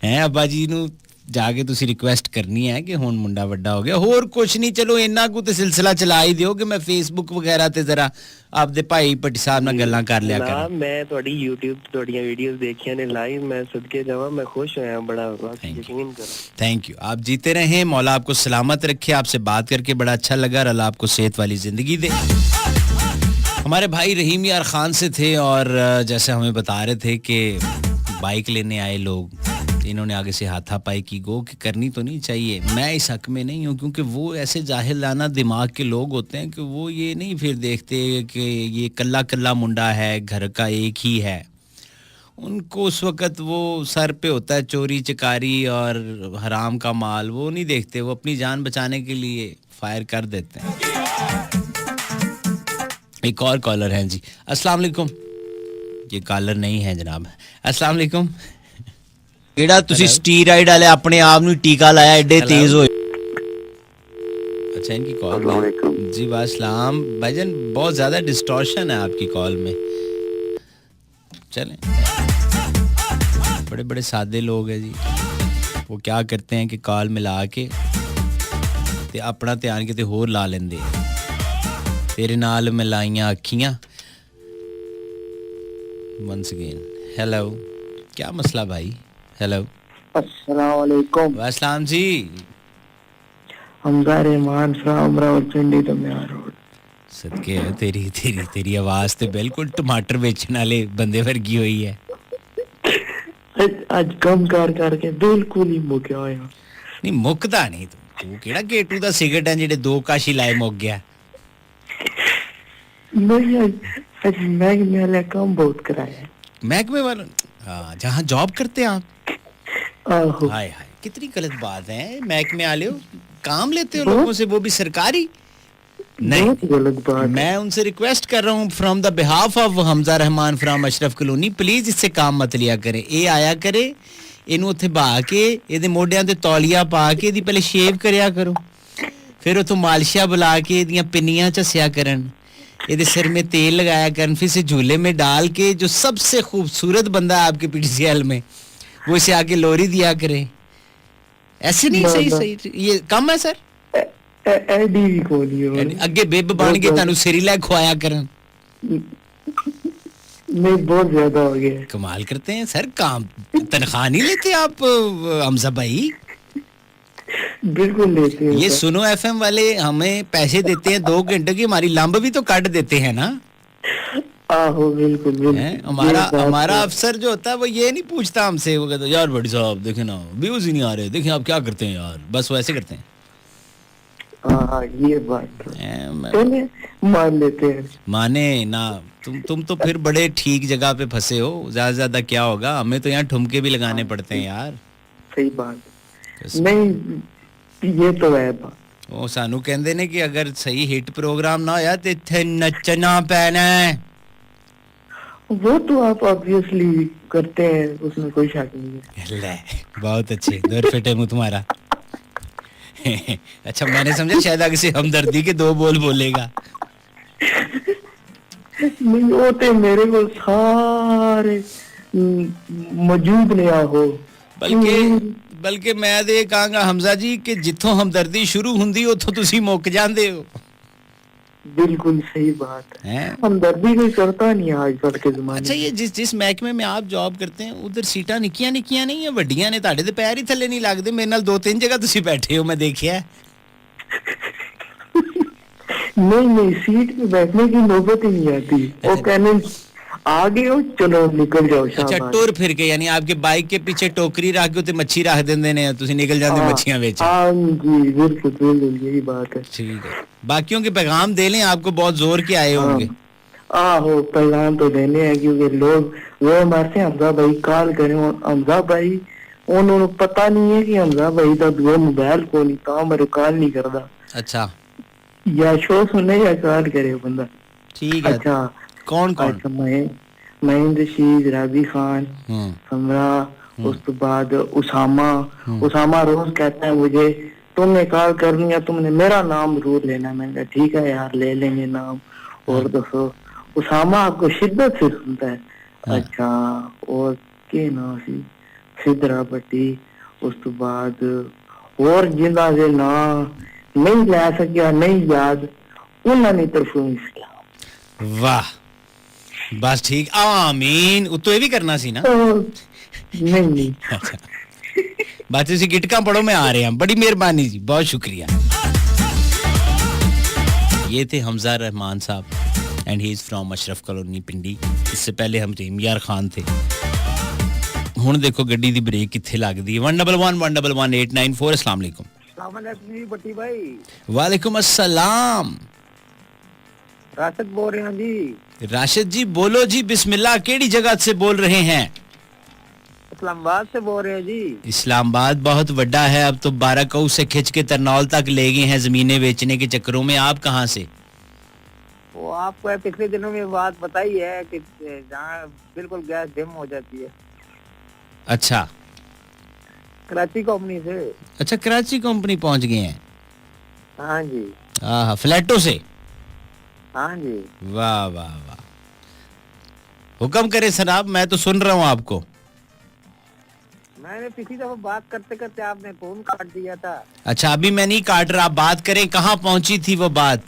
ਹੈ ਅੱਬਾ ਜੀ ਨੂੰ ਜਾ ਕੇ ਤੁਸੀਂ ਰਿਕੁਐਸਟ ਕਰਨੀ ਹੈ ਕਿ ਹੁਣ ਮੁੰਡਾ ਵੱਡਾ ਹੋ ਗਿਆ, ਹੋਰ ਕੁਛ ਨਹੀਂ। ਚਲੋ ਇੰਨਾ ਕੁ ਤੇ ਸਿਲਸਿਲਾ ਚਲਾ ਹੀ ਦਿਓ ਕਿ ਮੈਂ ਫੇਸਬੁੱਕ ਵਗੈਰਾ ਤੇ ਜ਼ਰਾ ਆਪਦੇ ਭਾਈ ਭੱਟੀ ਸਾਹਿਬ ਨਾਲ ਗੱਲਾਂ ਕਰ ਲਿਆ ना ਕਰਾਂ। मैं ਤੁਹਾਡੀ YouTube ਤੇ ਤੁਹਾਡੀਆਂ ਵੀਡੀਓਜ਼ ਦੇਖੀਆਂ ਨੇ ਲਾਈਵ, मैं सदके जावा, मैं खुश होया बड़ा, बस यकीन करो। थैंक यू, आप जीते रहें, मौला आपको सलामत रखे। आपसे बात करके बड़ा अच्छा लगा और अल्लाह आपको सेहत वाली ज़िंदगी दे। हमारे भाई रहीम यार खान से थे और जैसे हमें बता रहे थे कि बाइक लेने आए लोग, इन्होंने आगे से हाथापाई की, गो कि करनी तो नहीं चाहिए। मैं इस हक में नहीं हूँ क्योंकि वो ऐसे जाहिलाना दिमाग के लोग होते हैं कि वो ये नहीं फिर देखते कि ये कल्ला कल्ला मुंडा है, घर का एक ही है। उनको उस वक़्त वो सर पे होता है चोरी चकारी और हराम का माल, वो नहीं देखते, वो अपनी जान बचाने के लिए फायर कर देते हैं। एक और कॉलर हैं जी, अस्सलाम वालेकुम। ये कॉलर नहीं है जनाब। अस्सलाम वालेकुम। ਕਿਹੜਾ ਤੁਸੀਂ ਸਟੀਰਾਇਡ ਵਾਲੇ ਆਪਣੇ ਆਪ ਨੂੰ ਟੀਕਾ ਲਾਇਆ ਐਡੇ ਤੇਜ਼ ਹੋਏ? अच्छा इनकी कॉल जी, वासलाम भाईजान, बहुत ज़्यादा डिस्टॉर्शन है आपकी कॉल में। चलें, बड़े बड़े सादे लोग हैं जी, वो क्या करते हैं कि कॉल मिला के ते अपना ध्यान किते होर ला लेंदे। तेरे नाल मिलाइयां अखियां। वंस अगेन हेलो, क्या मसला भाई? हेलो, अस्सलाम वालेकुम। वासलाम जी। Hamza Rehman from Rawalpindi Dhamial road. सदके है तेरी तेरी तेरी आवाज ते बिल्कुल टमाटर बेचने वाले बंदे वर्गी हुई है। आज कम करके बिल्कुल ही मुक्या होया। नहीं मुकदा नहीं, तू केड़ा गेटू दा सिगरेट है जेडे दो काशी लाए मुक गया। नहीं आज महकमे वाले काम बहुत कराया। महकमे वालों, हाँ, जहाँ जॉब करते हैं आप? आहो, हाय हाय, कितनी गलत बात है। महकमे वाले हो, काम लेते हो लोगों से, वो भी सरकारी। नहीं, बहुत गलत बात है। मैं उनसे रिक्वेस्ट कर रहा हूँ from the behalf of Hamza Rehman from Ashraf colony, please इससे काम मत लिया करें। ये आया करे, ਇਹਨੂੰ ਉੱਥੇ ਬਾ ਕੇ ਇਹਦੇ ਮੋਢਿਆਂ ਤੇ ਤੌਲੀਆ ਪਾ ਕੇ ਇਹਦੀ ਪਹਿਲੇ ਸ਼ੇਵ ਕਰਿਆ ਕਰੋ, ਫਿਰ ਉਥੋਂ ਮਾਲਿਸ਼ਾ बुला के ਇਹਦੀਆਂ ਪਿੰਨੀਆਂ ਝੱਸਿਆ ਕਰਨ, ਇਹਦੇ सिर में तेल लगाया करन, फिर से झूले में डाल के जो सबसे खूबसूरत बंदा है आपके पीटीसीएल में, वो इसे आके लोरी दिया करे। ऐसे नहीं, सही सही ये कम है सर। एडी भी कोनी हो। ਅੱਗੇ ਬਿੱਬ ਬਣ ਕੇ ਤੁਹਾਨੂੰ ਸਿਰਿਲਾ ਖਵਾਇਆ ਕਰਨ। नहीं बहुत ज्यादा हो गया। कमाल करते हैं सर, काम तनख्वाह नहीं लेते आप हमजा भाई? बिल्कुल लेते हैं ये सर। सुनो एफएम वाले हमें पैसे देते हैं 2 घंटे की, हमारी लंब भी तो काट देते हैं ना। आहो बिल्कुल बिल्कुल। हैं? हमारा अफसर जो होता है वो ये नहीं पूछता हमसे, वो कहता है यार बड़ी साहब देखे ना व्यूज ही नहीं आ रहे, देखें आप क्या करते हैं यार, बस वो ऐसे करते हैं। हाँ ये बात तो हैं, पहले मान लेते हैं। माने ना, तुम तो फिर बड़े ठीक जगह पे फंसे हो। ज्यादा क्या होगा, हमें तो यहाँ ठुमके भी लगाने पड़ते हैं यार। सही बात। नहीं ये तो है बात। ਉਹ ਸਾਨੂੰ ਕਹਿੰਦੇ ਨੇ ਕਿ ਅਗਰ ਸਹੀ ਹਿੱਟ ਪ੍ਰੋਗਰਾਮ ਨਾ ਹੋਇਆ ਤੇ ਇੱਥੇ ਨੱਚਣਾ ਪੈਣਾ ਹੈ। वो तो आप ऑब्वियसली करते हैं, उसमें कोई शक नहीं है। ले बहुत अच्छे दौर फिटे मुंह तुम्हारा। अच्छा मैंने समझा शायद आगे से हमदर्दी के 2 बोल बोलेगा। नहीं होते मेरे को सारे मौजूद नहीं हो। ਬਲਕਿ ਮੈਂ ਤੇ ਇਹ ਕਹਾਂਗਾ ਹਮਜ਼ਾ ਜੀ ਕਿ ਜਿੱਥੋਂ ਹਮਦਰਦੀ ਸ਼ੁਰੂ ਹੁੰਦੀ ਉੱਥੋਂ ਤੁਸੀਂ ਮੁੱਕ ਜਾਂਦੇ ਹੋ। बिल्कुल सही बात है, हमदर्दी कोई करता नहीं है आजकल के जमाने। अच्छा ये जिस महकमे में आप जॉब करते हैं उधर सीटां निक्कियां निक्कियां नहीं है ਵੱਡੀਆਂ ਨੇ, ਤੁਹਾਡੇ ਤੇ ਪੈਰ ਹੀ ਥੱਲੇ ਨਹੀਂ ਲੱਗਦੇ। ਮੇਰੇ ਨਾਲ 2-3 ਜਗ੍ਹਾ ਤੁਸੀਂ ਬੈਠੇ ਹੋ, मैं देखिया। नहीं सीट पे बैठने की नौबत ही नहीं आती। वो कहने आगे हो चलो निकल जाओ। अच्छा टुर फिर के यानी आपके बाइक के पीछे टोकरी रख के मच्छी रख देंदे ने, तुसी निकल जाते मच्छियां बेच। हाँ जी बिल्कुल यही बात है। ठीक है, बाकियों के पैगाम दे लें, आपको बहुत जोर के आए होंगे। आहो पैगाम तो देने हैं क्योंकि लोग वो मारते हैं हमजा भाई कॉल करें, हमजा भाई उन्होंने पता नहीं है कि हमजा भाई का दो मोबाइल को नहीं था मेरे कॉल नहीं करता। अच्छा या शो सुने या कॉल करे बंदा। ठीक है। अच्छा कौन कौन? अच्छा महेंद्र शीज, राजी खान, समरा, उस तो बाद उसामा रोज कहता है मुझे तुमने कॉल करनी है, तुमने मेरा नाम जरूर लेना। मैंने कहा ठीक है यार ले लेंगे नाम। और दसो उसामा आपको शिद्दत से सुनता है। अच्छा और के नाम सी सिद्धरा पट्टी, उस तो बाद और जिन्ना से ना नहीं लै सकिया नहीं याद उन्होंने तरफों इस्लाम। वाह बस ठीक, आमीन। तो ये भी करना सी ना? नहीं अच्छा बात तुसी गिटका पढ़ो, मैं आ रहे हैं। बड़ी मेहरबानी जी, बहुत शुक्रिया। ये थे Hamza Rehman sahab and he is from Ashraf colony Pindi. इससे पहले हम टीम यार खान थे। हुण देखो गड्डी दी ब्रेक किथे लगदी है। 1111894। अस्सलाम वालेकुम। बट्टी भाई। वालेकुम अस्सलाम। राशिद बोल रहे हैं जी। राशिद जी बोलो जी, बिस्मिल्लाह। केड़ी जगह से बोल रहे हैं? इस्लामाबाद से बोल रहे हैं जी। इस्लामाबाद बहुत बड़ा है, अब तो 12 कऊ से खिंच के तरनौल तक ले गए हैं जमीनें बेचने के चक्करों में। आप कहाँ से? वो आपको पिछले दिनों में बात बताई है कि जहाँ बिल्कुल गैस डिम हो जाती है। अच्छा कराची कंपनी से। अच्छा कराची कंपनी पहुँच गए हैं? हाँ जी। हाँ फ्लैटों से? हाँ जी। वाह वाह वाह, हुक्म करे सराब, मैं तो सुन रहा हूँ आपको। मैंने पिछली दफा बात करते करते आपने फोन काट दिया था। अच्छा अभी मैं नहीं काट रहा, आप बात करें। कहाँ पहुँची थी वो बात?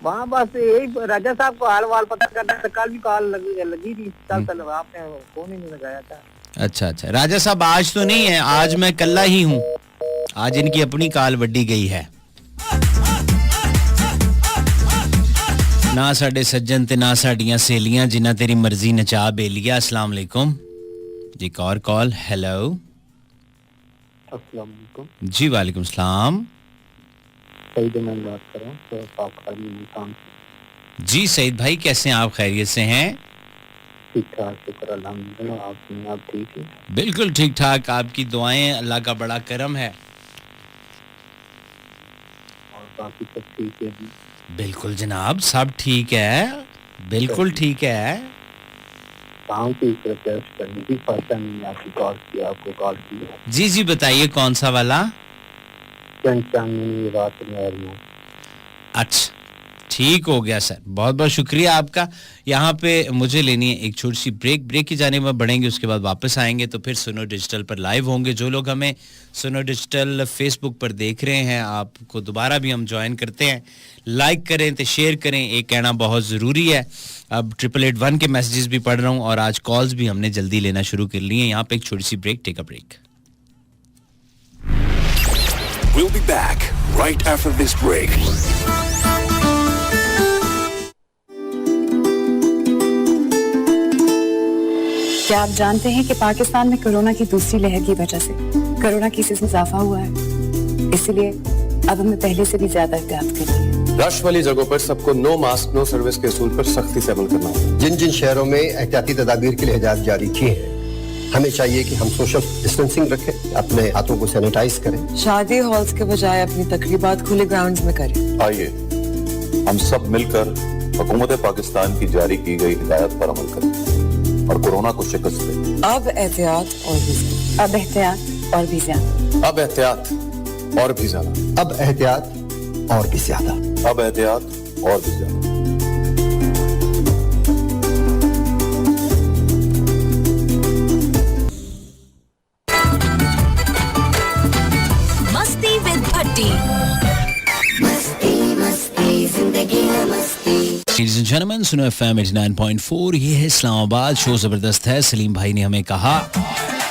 वहाँ बस यही राजा साहब को हाल वाल पता करना था। कल भी कॉल लगी थी, कल आपने फोन ही नहीं लगाया था। अच्छा राजा साहब आज तो नहीं है, आज मैं कल्ला ही हूँ। आज इनकी अपनी कॉल वड्डी गई है। ना साडे सज्जन ते ना साडियां सहेलियां जिन्ना तेरी मर्जी नचा बेलिया। अस्सलाम वालेकुम जी। एक और कॉल। हेलो। अस्सलाम वालेकुम जी। वालेकुम सलाम। सईद मैं बात कर रहा हूँ जी। सईद भाई कैसे हैं आप? खैरियत से हैं? ठीक ठाक शुक्र अल्हम्दुलिल्लाह। आप ठीक है? बिल्कुल ठीक ठाक, आपकी दुआएं, अल्लाह का बड़ा करम है। और बाकी सब ठीक है? बिल्कुल जनाब, सब ठीक है, बिल्कुल ठीक है। काम की रिक्वेस्ट करनी थी, फर्स्ट टाइम मैंने आपको कॉल किया। जी बताइए कौन सा वाला? अच्छा ठीक हो गया सर, बहुत बहुत शुक्रिया आपका। यहाँ पे मुझे लेनी है एक छोटी सी ब्रेक की जाने में बढ़ेंगे, उसके बाद वापस आएंगे तो फिर सुनो डिजिटल पर लाइव होंगे। जो लोग हमें सुनो डिजिटल फेसबुक पर देख रहे हैं, आपको दोबारा भी हम ज्वाइन करते हैं। लाइक करें तो शेयर करें, एक कहना बहुत ज़रूरी है। अब 8881 के मैसेजेस भी पढ़ रहा हूँ और आज कॉल्स भी हमने जल्दी लेना शुरू कर लिए हैं। यहाँ पे एक छोटी सी break, take a break. We'll be back right after this break. क्या आप जानते हैं कि पाकिस्तान में कोरोना की दूसरी लहर की वजह से कोरोना केसेस में इजाफा हुआ है? इसलिए अब हमें पहले से भी ज्यादा एहतियात करनी है। रश वाली जगहों पर सबको नो मास्क नो सर्विस के असूल पर सख्ती से अमल करना होगा। जिन जिन शहरों में एहतियाती तदाबीर के लिए हिदायत जारी की है हमें चाहिए कि हम सोशल डिस्टेंसिंग रखें, अपने हाथों को सैनिटाइज करें। शादी हॉल्स के बजाय अपनी तकरीबात खुले ग्राउंड्स में करें। आइए हम सब मिलकर हुकूमत पाकिस्तान की जारी की गई हिदायत पर अमल करें और कोरोना को शिकस्त दें। अब एहतियात और भी ज्यादा। अब एहतियात और भी ज्यादा। अब एहतियात और भी ज्यादा। अब एहतियात और भी ज्यादा। अब एहतियात और भी ज्यादा। मस्ती विद भट्टी। मस्ती मस्ती जिंदगी है मस्ती। Ladies and gentlemen, सुनो FM 89.4, ये है इस्लामाबाद। शो जबरदस्त है। सलीम भाई ने हमें कहा,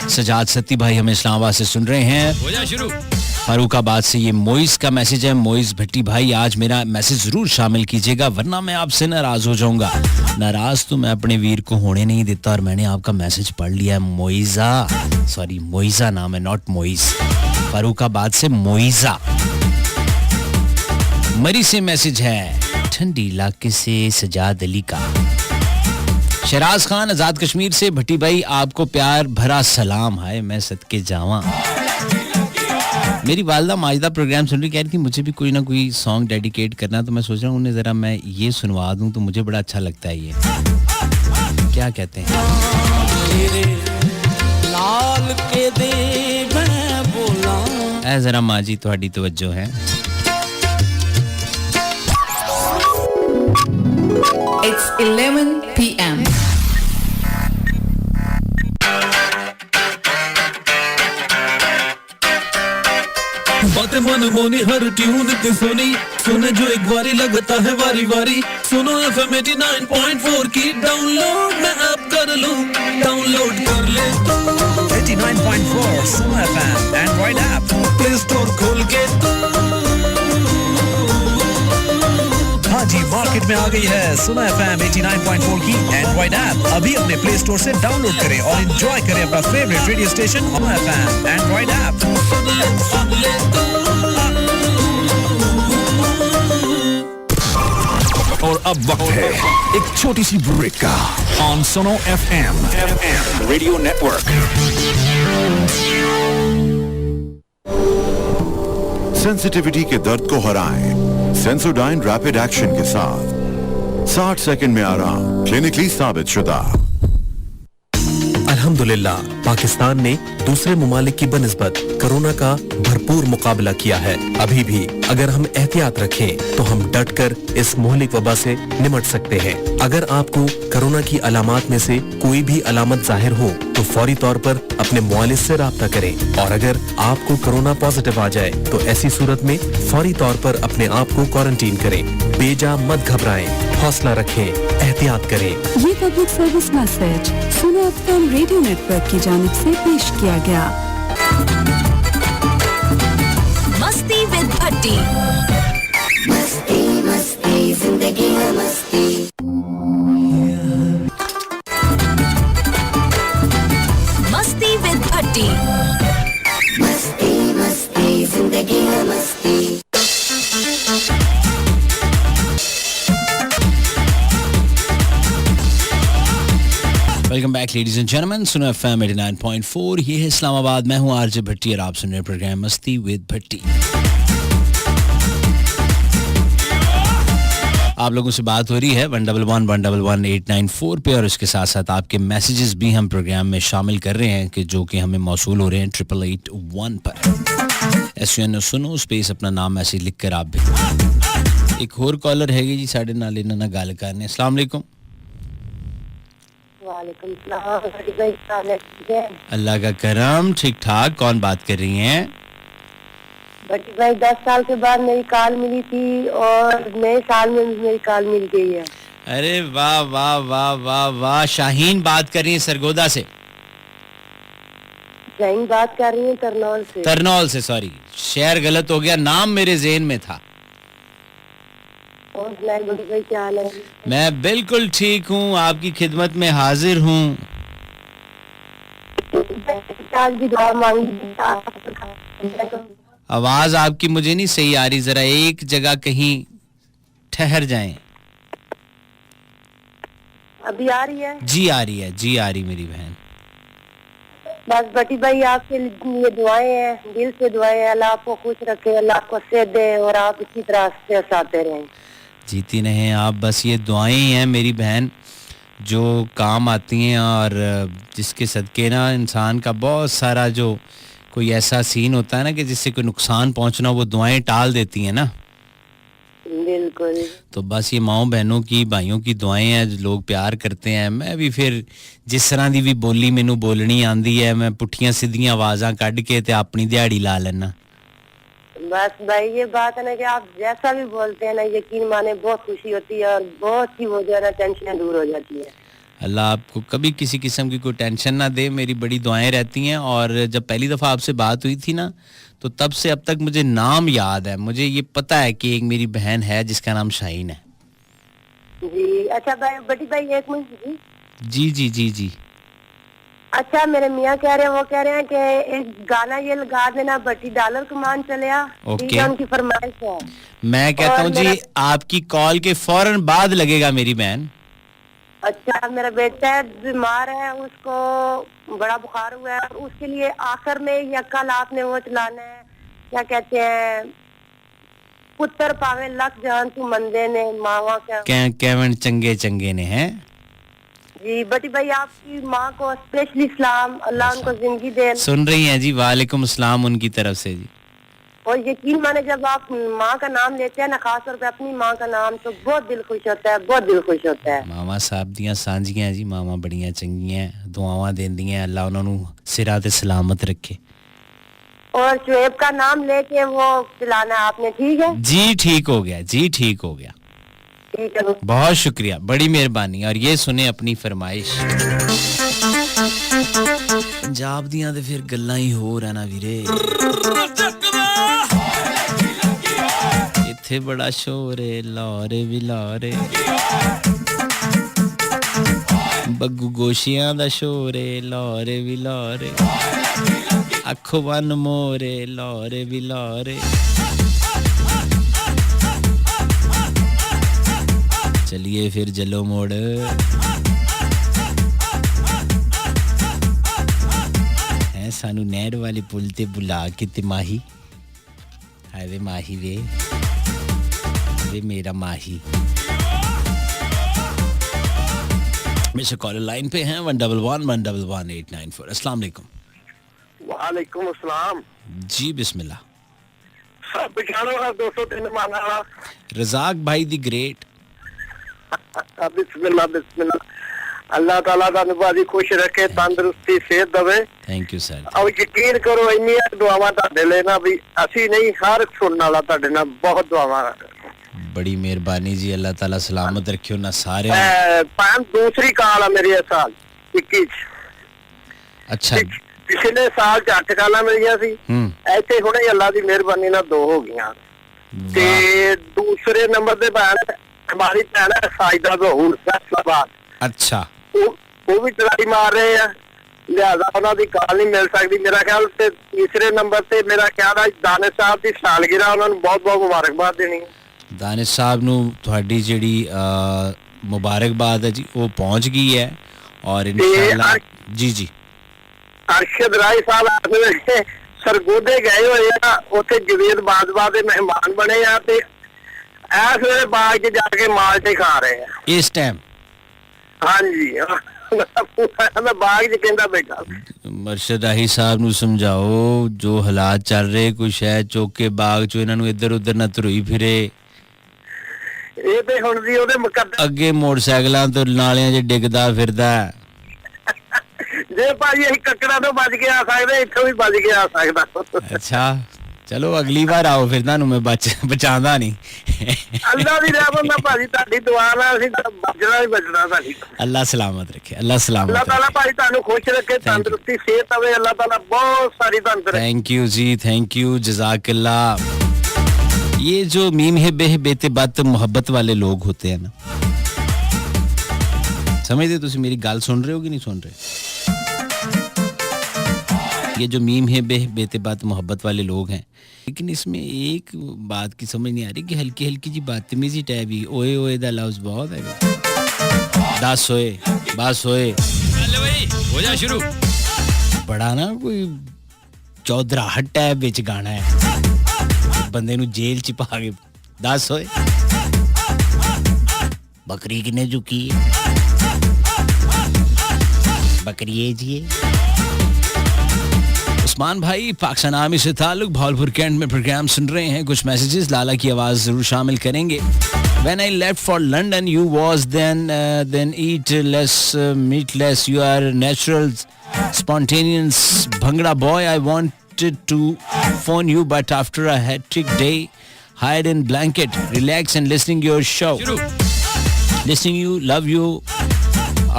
सजाद सत्ती भाई हमें इस्लामाबाद से सुन रहे हैं। हो जा शुरू। फारूकाबाद से ये मोइस का मैसेज है। मोइस भट्टी भाई, आज मेरा मैसेज जरूर शामिल कीजिएगा वरना मैं आपसे नाराज हो जाऊंगा। नाराज तो मैं अपने वीर को होने नहीं देता और मैंने आपका मैसेज पढ़ लिया है। मोइजा, सॉरी मोइजा नाम है, नॉट मोइस। फारूकाबाद से मोइजा। मरी से मैसेज है, ठंडी इलाके से सजाद अली का। शहराज खान आजाद कश्मीर से, भट्टी भाई आपको प्यार भरा सलाम। हाय मैं सदके जावा। मेरी वालदा माजिदा प्रोग्राम सुन रही, कह रही थी मुझे भी कोई ना कोई सॉन्ग डेडिकेट करना, तो मैं सोच रहा हूँ उन्हें जरा मैं ये सुनवा दूं तो मुझे बड़ा अच्छा लगता है। ये क्या कहते हैं? लाल के दे मैं बोला। ऐ जरा माजी थोड़ी तवज्जो है। It's 11 p.m. बातें मन मोनी हर ट्यून की सुनी, सुने जो एक बारी लगता है वारी वारी। सुनो FM 89.4 की डाउनलोड मैं ऐप कर लूं, डाउनलोड कर ले तो 89.4 सुनो FM Android app play store खोल के तो। हाँ जी, मार्केट में आ गई है सुनो FM 89.4 की एंड्रॉइड ऐप। अभी अपने प्ले स्टोर से डाउनलोड करें और एंजॉय करें अपना फेवरेट रेडियो स्टेशन सुनो FM एंड्रॉइड ऐप। और अब वक्त है एक छोटी सी ब्रेक का ऑन सुनो FM रेडियो नेटवर्क। सेंसिटिविटी के दर्द को हराएं सेंसोडाइन रैपिड एक्शन के साथ 60 सेकंड में आराम, क्लिनिकली साबित शुदा। अल्हम्दुलिल्लाह पाकिस्तान ने दूसरे ममालिक की बनिस्बत कोरोना का भरपूर मुकाबला किया है। अभी भी अगर हम एहतियात रखें तो हम डट कर इस मोहलिक वबा से निमट सकते हैं। अगर आपको कोरोना की अलामात में से कोई भी अलामत जाहिर हो तो फौरी तौर पर अपने मुआलिज से राब्ता करें और अगर आपको कोरोना पॉजिटिव आ जाए तो ऐसी सूरत में फौरी तौर पर अपने आप को क्वारंटीन करें। बेजा मत घबराएं, हौसला रखें, एहतियात करें। ये पब्लिक सर्विस मैसेज सुनो एफएम रेडियो नेटवर्क की जानिब से पेश किया गया। मस्ती विद भट्टी। मस्ती मस्ती जिंदगी है मस्ती। मस्ती विद भट्टी। मस्ती मस्ती जिंदगी है मस्ती। Welcome back ladies and gentleman, सुनो FM 89.4, ये है इस्लामाबाद। मैं हूँ आरजे भट्टी और आप सुन रहे प्रोग्राम मस्ती विद भट्टी। आप लोगों से बात हो रही है 111-111-894 पे और इसके साथ साथ आपके मैसेजेस भी हम प्रोग्राम में शामिल कर रहे हैं कि जो कि हमें मौसूल हो रहे हैं 8881 पर। SUN सुनो स्पेस अपना नाम मैसेज लिख कर आप भी। एक और कॉलर है जी साढ़े नाले ना गल करने। अस्सलाम वालेकुम। वालेकुम सलाम। अल्लाह का करम, ठीक ठाक। कौन बात कर रही हैं? बटी भाई 10 साल के बाद मेरी कॉल मिली थी और नए साल में मेरी कॉल मिल गई है। अरे वाह वाह वाह वाह वाह। शाहीन बात कर रही है सरगोदा से। शाहीन बात कर रही है तरनौल से। तरनौल से, सॉरी शहर गलत हो गया, नाम मेरे ज़हन में था। और बटी भाई क्या हाल है? मैं बिल्कुल ठीक हूँ, आपकी खिदमत में हाजिर हूँ। आज भी दुआ मांगी। आवाज आपकी मुझे नहीं सही आ रही, जरा एक जगह कहीं ठहर जाएं। अभी आ रही है? जी आ रही है, जी आ रही मेरी बहन। बस बटी भाई आपके लिए दुआएं हैं, दिल से दुआएं हैं। अल्लाह आपको खुश रखे, अल्लाह आपको सेहत दे और आप इसी तरह से हंसाते रहें। जीती रहें आप, बस ये दुआएं ही हैं मेरी बहन जो काम आती हैं और जिसके सदके ना इंसान का बहुत सारा जो कोई ऐसा सीन होता है ना कि जिससे कोई नुकसान पहुंचना, वो दुआएं टाल देती हैं ना। बिल्कुल। तो बस ये माओ बहनों की, भाइयों की दुआएं हैं, लोग प्यार करते हैं। मैं भी फिर जिस तरह दी भी बोली मैनू बोलनी आंदी है, मैं पुठियां सीधियां आवाज़ां कढ़ के ते अपनी दिहाड़ी ला लेना। बस भाई ये बात है ना कि आप जैसा भी बोलते हैं ना, यकीन माने बहुत खुशी होती है और बहुत सी वो जो है ना टेंशन दूर हो जाती है। अल्लाह आपको कभी किसी किस्म की कोई टेंशन ना दे, मेरी बड़ी दुआएं रहती हैं। और जब पहली दफ़ा आपसे बात हुई थी ना, तो तब से अब तक मुझे नाम याद है, मुझे ये पता है कि एक मेरी बहन है जिसका नाम शाहीन है। जी अच्छा भाई, बटी भाई एक मिनट जी। जी जी जी जी। अच्छा मेरे मियाँ कह रहे हैं, वो कह रहे हैं कि एक गाना ये लगा देना, बटी डॉलर कमान चलिया। ठीक है, उनकी फरमाइश है। मैं कहता हूँ जी आपकी कॉल के फौरन बाद लगेगा मेरी बहन। अच्छा मेरा बेटा बीमार है, उसको बड़ा बुखार हुआ है, उसके लिए आखिर में या कल आपने वो चलाना है, क्या कहते हैं, पुत्र पावे लख जान तू मंदे ने मावा कैवन चंगे चंगे ने हैं। जी बटी भाई आपकी माँ को स्पेशली सलाम, अल्लाह उनको जिंदगी दे। सुन रही हैं जी, वालेकुम अस्सलाम उनकी तरफ से जी। और यकीन माने जब आप माँ का नाम लेते हैं ना, खास तौर पे अपनी माँ का नाम, तो बहुत दिल खुश होता है, बहुत दिल खुश होता है। मामा साहब दियां सांझियां जी, मामा बड़ियां चंगियां, दुआवां देंदियां, अल्लाह उन्हां नूं सिरा ते सलामत रखे। और शुएब का नाम लेके वो पिलाना आपने, ठीक है जी? ठीक हो गया जी, ठीक हो गया, ठीक है, बहुत शुक्रिया, बड़ी मेहरबानी। और ये सुने अपनी फरमाइश। पंजाब दियां ते फिर गल्लां ही होर है ना वीरे, इत्थे बड़ा शोर है, लाहौर भी लाहौर है, बग्गू गोशियां दा शोर है, लाहौर भी लाहौर है, अखो बन मोरे, लाहौर भी लाहौर है। चलिए फिर जलो मोड़, है सानू नहर वाली पुल ते बुला के ते माही, अरे माही वे, वे मेरा माही। मिस्टर कॉलर लाइन पे हैं 111-111-894। अस्सलाम वालेकुम। वालेकुम अस्सलाम जी, बिस्मिल्लाह। सब पहचानो है 203 माना वाला रजाक भाई दी ग्रेट। बिस्मिल्लाह बिस्मिल्लाह। अल्लाह ताला दा नवाजी खुश रखे, तंदुरुस्ती सेहत दवे। Thank you sir. और यकीन करो इन्नी दुआवां तुहाडे लिए ना भी असी नहीं, हर सुनने वाला तुहाडे नाल बहुत दुआवां। बड़ी मेहरबानी जी, अल्लाह ताला सलामत रखियो ना सारे। पान दूसरी कॉल है मेरी इस साल 21। अच्छा, पिछले साल 8 कालां मिलियां सी, ऐसे हुणे अल्लाह दी मेहरबानी नाल 2 हो गईयां। ते दूसरे नंबर ते भैन हमारी भैन है साजिदा ज़हूर फैसलाबाद। अच्छा, वो भी ट्राई मार रहे हैं, लिहाजा उन्हां दी कॉल नहीं मिल सकती। मेरा ख्याल से तीसरे नंबर ते मेरा ख्याल है दानिश साहब दी सालगिरह, उन्हां नूं बहुत बहुत मुबारकबाद देनी। दानिश साहब नूं तुहाडी जेड़ी मुबारकबाद है जी, वो पहुंच गई है। और इंशाअल्लाह जी जी। अरशद राय साहब सरगोदे गए हुए आ, उत्थे जवेद बाजवा दे मेहमान बने आ ते इस वेले बाग च जाके माल्टे खा रहे हैं इस टाइम। हाँ जी, मैं बाग च कहंदा बैठा। अरशद राही साहब नूं समझाओ जो हालात चल रहे, कोई शह चौक के बाग चो इन्हां नूं इधर उधर ना धरोई फिरे। ਇਹ ਤੇ ਹੁਣ ਦੀ ਉਹਦੇ ਮੁਕੱਦਮ ਅੱਗੇ ਮੋਟਰਸਾਈਕਲਾਂ ਤੋਂ ਨਾਲਿਆਂ 'ਚ ਡਿੱਗਦਾ ਫਿਰਦਾ। ਜੇ ਭਾਜੀ ਅਸੀਂ ਕੱਕੜਾਂ ਤੋਂ ਬਚ ਕੇ ਆ ਸਕਦੇ, ਇੱਥੋਂ ਵੀ ਬਚ ਕੇ ਆ ਸਕਦਾ। ਅੱਛਾ ਚਲੋ ਅਗਲੀ ਵਾਰ ਆਓ ਫਿਰ ਤੁਹਾਨੂੰ ਮੈਂ ਬਚਾਉਂਦਾ ਨਹੀਂ। ਅੱਲਾ ਦੀ ਰਹਿਮਤ ਨਾਲ ਭਾਜੀ ਤੁਹਾਡੀ ਦੁਆ ਨਾਲ ਅਸੀਂ ਬਚਣਾ ਹੀ ਬਚਣਾ ਭਾਜੀ। ਅੱਲਾ ਸਲਾਮਤ ਰੱਖੇ, ਅੱਲਾ सलामत। अल्लाह ताला भाई ਤੁਹਾਨੂੰ ਖੁਸ਼ ਰੱਖੇ, ਤੰਦਰੁਸਤੀ ਸਿਹਤ ਆਵੇ, ਅੱਲਾਹ ताला बहुत सारी तंदुरुस्ती। थैंक यू जी, थैंक यू, जज़ाकल्लाह। ये जो मीम है बेह बेते बात मोहब्बत वाले लोग होते हैं ना, समझते तुम मेरी गाल सुन रहे हो कि नहीं सुन रहे? ये जो मीम है बेह बेते बात मोहब्बत वाले लोग हैं, लेकिन इसमें एक बात की समझ नहीं आ रही कि हल्की हल्की जी बातमीजी टाइप ही ओए ओए दा लफ्ज़ बहुत है। 10 होए बस होए, चल भाई हो जा शुरू। बड़ा ना कोई चौधराहट टैब विच गाना है बंदे नू जेल च पा के दस होए बकरी किने चुकी है बकरी है जी उस्मान भाई पाकिस्तान आर्मी से ताल्लुक भावलपुर कैंट में प्रोग्राम सुन रहे हैं कुछ मैसेजेस लाला की आवाज जरूर शामिल करेंगे When I left for London, you was then eat less, meat less. You are natural, spontaneous Bhangra boy. I wanted to phone you, but after a hectic day, hide in blanket, relax and listening your show. Listening you, love you,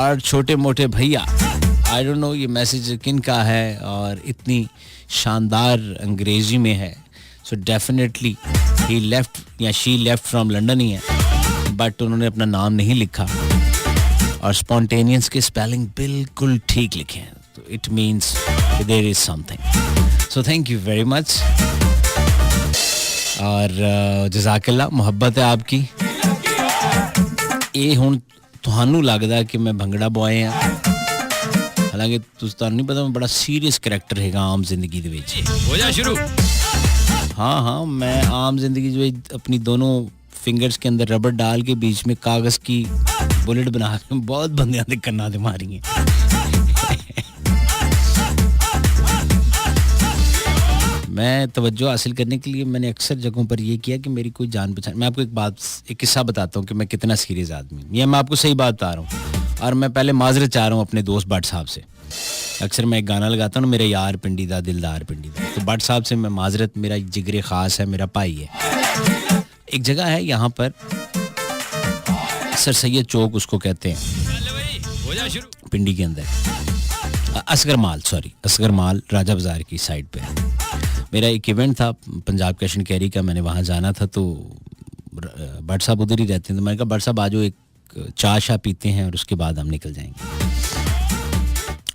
और छोटे मोटे भैया. I don't know ये message किन का है और इतनी शानदार अंग्रेजी में है. So definitely he left या she left from London ही है बट उन्होंने अपना नाम नहीं लिखा और spontaneous के स्पेलिंग बिल्कुल ठीक लिखे हैं तो it means there is something. So thank you very much और जज़ाकल्लाह मुहब्बत है आपकी. ये हुण तुहानू लगदा कि मैं भंगड़ा बॉय हां हालांकि तुहानू नहीं पता मैं बड़ा सीरियस करैक्टर हैगा आम जिंदगी दे विच. हो जा शुरू. हाँ मैं आम जिंदगी जो अपनी दोनों फिंगर्स के अंदर रबर डाल के बीच में कागज की बुलेट बना के बहुत बंदियां दे कन्ना दे मारी हैं. मैं तवज्जो हासिल करने के लिए मैंने अक्सर जगहों पर ये किया कि मेरी कोई जान पहचान. मैं आपको एक किस्सा बताता हूँ कि मैं कितना सीरियस आदमी हूँ. ये मैं आपको सही बात बता रहा हूँ और मैं पहले माजरत चाह रहा हूँ अपने दोस्त भट्ट साहब से. अक्सर मैं एक गाना लगाता हूँ मेरा यार पिंडी दा दिलदार पिंडी दा तो भट्ट साहब से मैं माजरत मेरा जिगरे खास है मेरा भाई है. एक जगह है यहाँ पर सर सैयद चौक उसको कहते हैं पिंडी के अंदर असगर माल राजा बाजार की साइड पे है. मेरा एक इवेंट था पंजाब कैश एंड कैरी का मैंने वहाँ जाना था तो भट्ट साहब उधर ही रहते हैं तो मैंने कहा भट्ट साहब आज एक चाय शाह पीते हैं और उसके बाद हम निकल जाएंगे.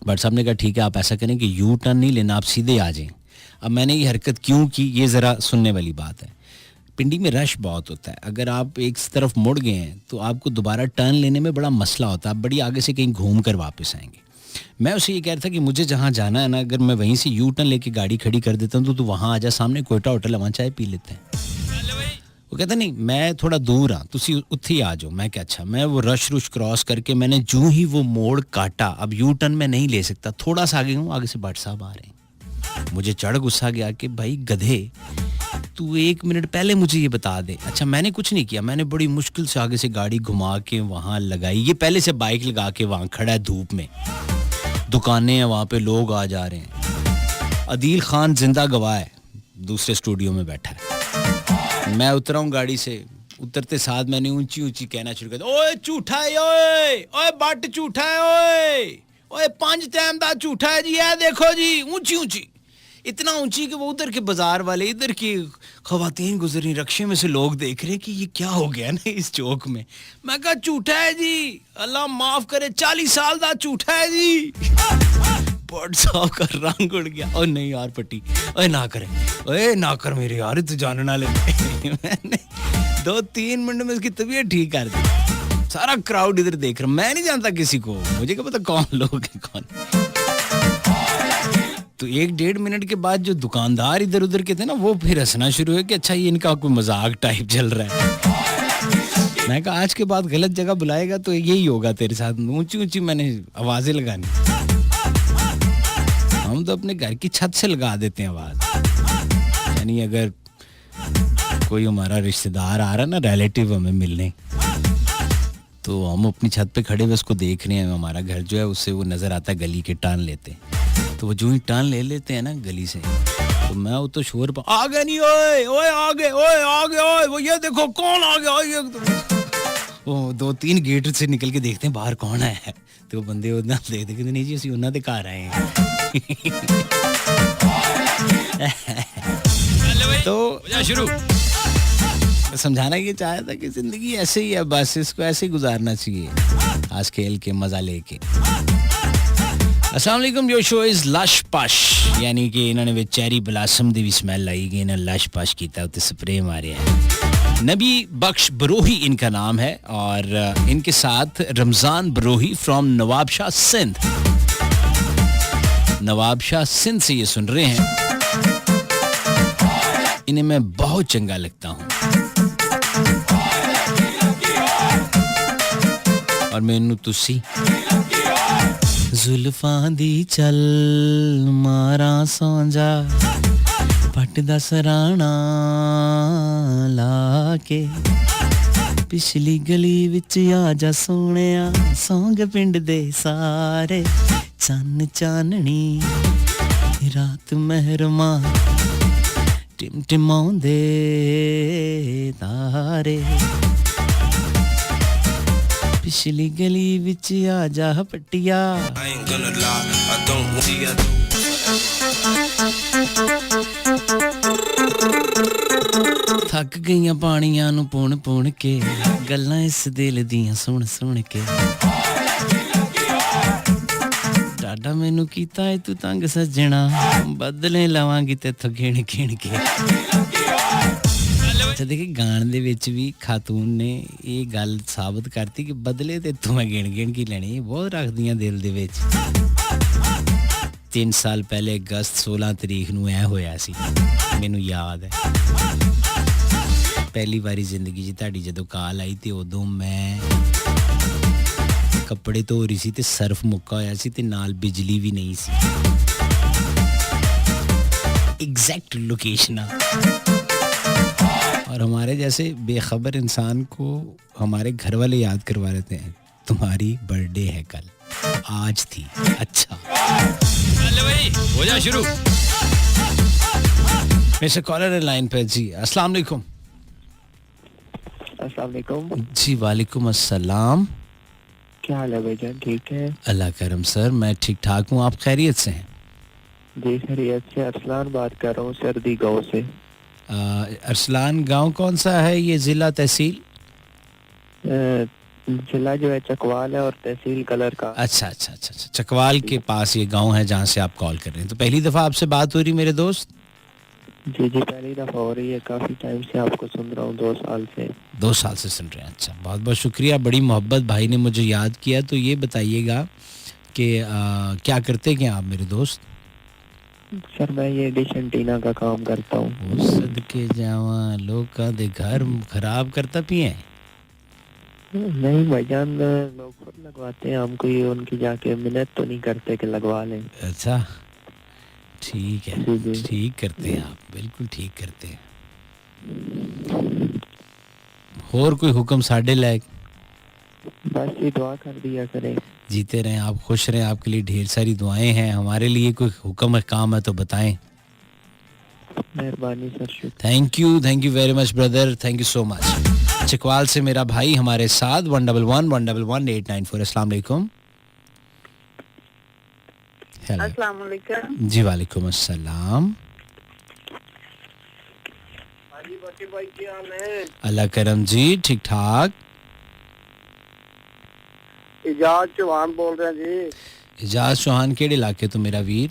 भट्ट साहब ने कहा ठीक है आप ऐसा करें कि यू टर्न नहीं लेना आप सीधे आ जाएं. अब मैंने ये हरकत क्यों की ये ज़रा सुनने वाली बात है. पिंडी में रश बहुत होता है अगर आप एक तरफ मुड़ गए हैं तो आपको दोबारा टर्न लेने में बड़ा मसला होता है. आप बड़ी आगे से कहीं घूम कर वापस आएंगे. मैं उसे ये कह रहा था कि मुझे जहाँ जाना है ना अगर मैं वहीं से यू टर्न लेके गाड़ी खड़ी कर देता हूँ तो वहाँ आ जा सामने कोयटा होटल है वहाँ चाय पी लेते हैं. वो कहता नहीं मैं थोड़ा दूर हाँ तुसी उत्थे ही आ जाओ. मैं क्या अच्छा मैं वो रश क्रॉस करके मैंने जूं ही वो मोड़ काटा अब यू टर्न में नहीं ले सकता थोड़ा सा आगे हूँ आगे से भट्ट साहब आ रहे हैं. मुझे चढ़ गुस्सा गया कि भाई गधे तू 1 मिनट पहले मुझे ये बता दे. अच्छा मैंने कुछ नहीं किया मैंने बड़ी मुश्किल से आगे से गाड़ी घुमा के वहाँ लगाई. ये पहले से बाइक लगा के वहाँ खड़ा है धूप में दुकानें हैं वहाँ पे लोग आ जा रहे हैं. अदील खान जिंदा गवाह है दूसरे स्टूडियो में बैठा है. मैं उतरा हूँ गाड़ी से उतरते साथ मैंने ऊंची ऊंची कहना शुरू कर दिया ओए झूठा है ओए बट झूठा है ओए 5 टाइम दा झूठा है जी ये देखो जी ऊंची ऊंची इतना ऊंची कि वो उधर के बाजार वाले इधर की खवातीन गुजरी रक्शे में से लोग देख रहे कि ये क्या हो गया ना इस चौक में. मैं कहा झूठा है जी अल्लाह माफ करे 40 साल दा झूठा है जी. भट्ट साहब का रंग उड़ गया. और नहीं यार पट्टी ओए ना कर मेरे यार तू जानना ले. मैंने 2-3 मिनट में उसकी तबीयत ठीक कर दी. सारा क्राउड इधर देख रहा मैं नहीं जानता किसी को मुझे क्या पता कौन लोग हैं कौन. तो 1-1.5 मिनट के बाद जो दुकानदार इधर उधर के थे ना वो फिर हंसना शुरू हुआ कि अच्छा ये इनका कोई मजाक टाइप चल रहा है. मैं कहा आज के बाद गलत जगह बुलाएगा तो यही होगा तेरे साथ. ऊंची ऊंची मैंने आवाजें लगानी. हम तो अपने घर की छत से लगा देते हैं आवाज. यानी अगर कोई हमारा रिश्तेदार आ रहा ना रिलेटिव हमें मिलने तो हम अपनी छत पे खड़े हुए उसको देख रहे हैं. हमारा घर जो है उससे वो नजर आता है गली के टर्न लेते हैं तो वो जो ही टर्न ले लेते हैं ना गली से तो मैं वो तो शोर पर आ गए नहीं ओए आगे वो ये देखो कौन आ गया. ये वो 2-3 गेट से निकल के देखते हैं बाहर कौन है तो बंदे उन्ना देख देखते नहीं जी ਅਸੀਂ ਉਹਨਾਂ ਦੇ ਘਰ आए हैं. तो शुरू समझाना ये चाहा था कि जिंदगी ऐसे ही है बस इसको ऐसे ही गुजारना चाहिए आज खेल के मजा लेके. अस्सलाम वालेकुम योर शो इज लश पश यानी कि इन्होंने वे चेरी ब्लासम दी भी स्मेल आई गई ना लश पश कीता उत्ते स्प्रे मारे हैं. नबी बख्श बरोही इनका नाम है और इनके साथ रमजान बरोही फ्रॉम नवाबशाह सिंध. नवाब शाह सिंध से ये सुन रहे हैं। इन्हें मैं बहुत चंगा लगता हूँ और मैनू तुसी जुल्फां दी चल मारा सौंजा पट दा सराणा ला के पिछली गली विच आ जा सोहणिया सौंग पिंड दे सारे चन्न चाननी रात महरमा टिमटिमाउंदे तारे पिछली गली विच आ जा पट्टिया। थक गईयां पानियां नू पुण पुण के गल्लां इस दिल दियां सुन सुन के डाडा मैनू कीता है तू तंग सज्जणा बदले लवांगी तेथों गिण गिण के। अच्छा देखिए गाने दे विच भी खातून ने ये गल साबित करती कि बदले तेथों मैं गिण गिण की लेनी बहुत रखदियां दिल दे विच। 3 साल पहले अगस्त 16 तरीक नू ऐ होया सी मैनू याद है। पहली बारी जिंदगी च तुहाडी जदों कॉल आई ते उदों मैं कपड़े धो रही सी ते सर्फ मुक्का होया सी ते नाल बिजली भी नहीं सी। एग्जैक्ट लोकेशन और हमारे जैसे बेखबर इंसान को हमारे घर वाले याद करवा लेते हैं तुम्हारी बर्थडे है कल आज थी। अच्छा चलो भाई हो जा शुरू। मेरे कॉलर लाइन पे जी। अस्सलाम वालेकुम। अस्सलाम वालेकुम जी वालेकुम अस्सलाम। क्या हाल है भाईजान? ठीक है अल्लाह करम सर मैं ठीक ठाक हूँ। आप खैरियत से हैं? जी खैरियत से। अरसलान बात कर रहा हूँ सर्दी गांव से। अरसलान गांव कौन सा है ये? जिला तहसील? जिला जो है चकवाल है और तहसील कलर का। अच्छा अच्छा अच्छा अच्छा चकवाल के पास ये गांव है जहाँ से आप कॉल कर रहे हैं। तो पहली दफ़ा आपसे बात हो रही मेरे दोस्त? जी जी पहली दफ़ा हो रही है। काफ़ी टाइम से आपको सुन रहा हूँ 2 साल से। 2 साल से सुन रहे हैं। अच्छा बहुत बहुत शुक्रिया। बड़ी मोहब्बत भाई ने मुझे याद किया। तो ये बताइएगा कि क्या करते क्या आप मेरे दोस्त? सर मैं ये डिश एंटीना का काम करता हूँ। सदके जावा लोग दे घर खराब करता पिए? नहीं भाईजान लोग खुद लगवाते हैं। हम कोई उनकी जाके मिन्नत तो नहीं करते कि लगवा लें। अच्छा ठीक है ठीक करते हैं आप बिल्कुल ठीक करते हैं। और कोई हुक्म साढ़े लायक? बस ये दुआ कर दिया करें। जीते रहें आप खुश रहें। आपके लिए ढेर सारी दुआएं हैं। हमारे लिए कोई हुक्म काम है तो बताएं। मेहरबानी sir. Thank you very much brother. Thank you so much. Chakwal से मेरा भाई हमारे साथ 111111894। अस्सलाम वालेकुम। अस्सलाम वालेकुम। जी वालेकुम अस्सलाम। भाई क्या हाल है? अल्लाह करम जी ठीक ठाक। इजाज चौहान बोल रहे हैं जी। इजाज चौहान केड़े इलाके तो मेरा वीर?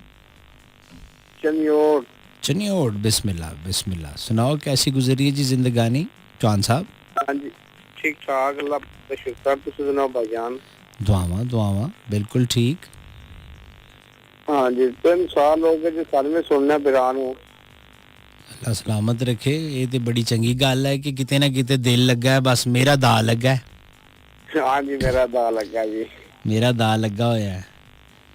चनियोट। चनियोट। बिस्मिल्लाह बिस्मिल्लाह। सुनाओ कैसी गुजरी है जी जिंदगानी चौहान साहब? हाँ जी ठीक ठाक अल्लाह का शुक्र। तुम सुनाओ भाईजान? दुआवा बिल्कुल ठीक। हाँ जी 3 साल हो गए जो साल में सुनना बिरान हूँ। अल्लाह सलामत रखे। ये तो बड़ी चंगी गल है कि किते ना किते दिल लगा है। बस मेरा दा लगा है। हाँ जी मेरा दा लगा जी। मेरा दा लगा होया है।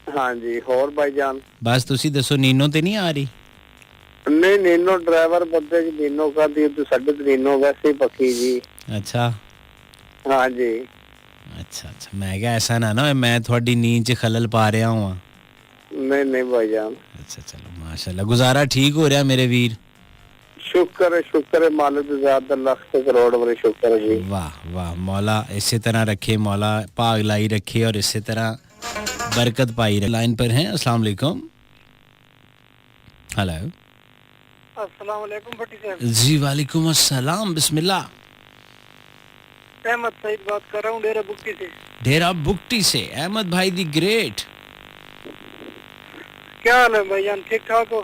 हाँ जी और भाईजान? बस तुसी दसो नीनो ते नहीं आ रही? नहीं नीनो ड्राइवर बंदे की नीनो का दी तो साढ़े नीनो वैसे ही पक्की जी। अच्छा हाँ जी। अच्छा अच्छा मैं क्या ऐसा ना ना मैं थोड़ी नींद च खलल पा रहा हूँ? नहीं भाईजान। अच्छा चलो माशाल्लाह गुजारा ठीक हो रहा मेरे वीर? शुक्र है मालिक ज़ात लाख करोड़ बड़े शुक्र है जी। वाह वाह मौला इसी तरह रखे। मौला भाग लाई रखे और इसी तरह बरकत पाई रखे। लाइन पर हैं। अस्सलाम वालेकुम। हेलो। अस्सलाम वालेकुम भट्टी साहब। जी वालेकुम अस्सलाम। बिस्मिल्लाह। अहमद सईद बात कर रहा हूँ डेरा बुक्टी से। डेरा बुक्टी से अहमद भाई दी ग्रेट। क्या हाल है भाईजान? ठीक ठाक हो?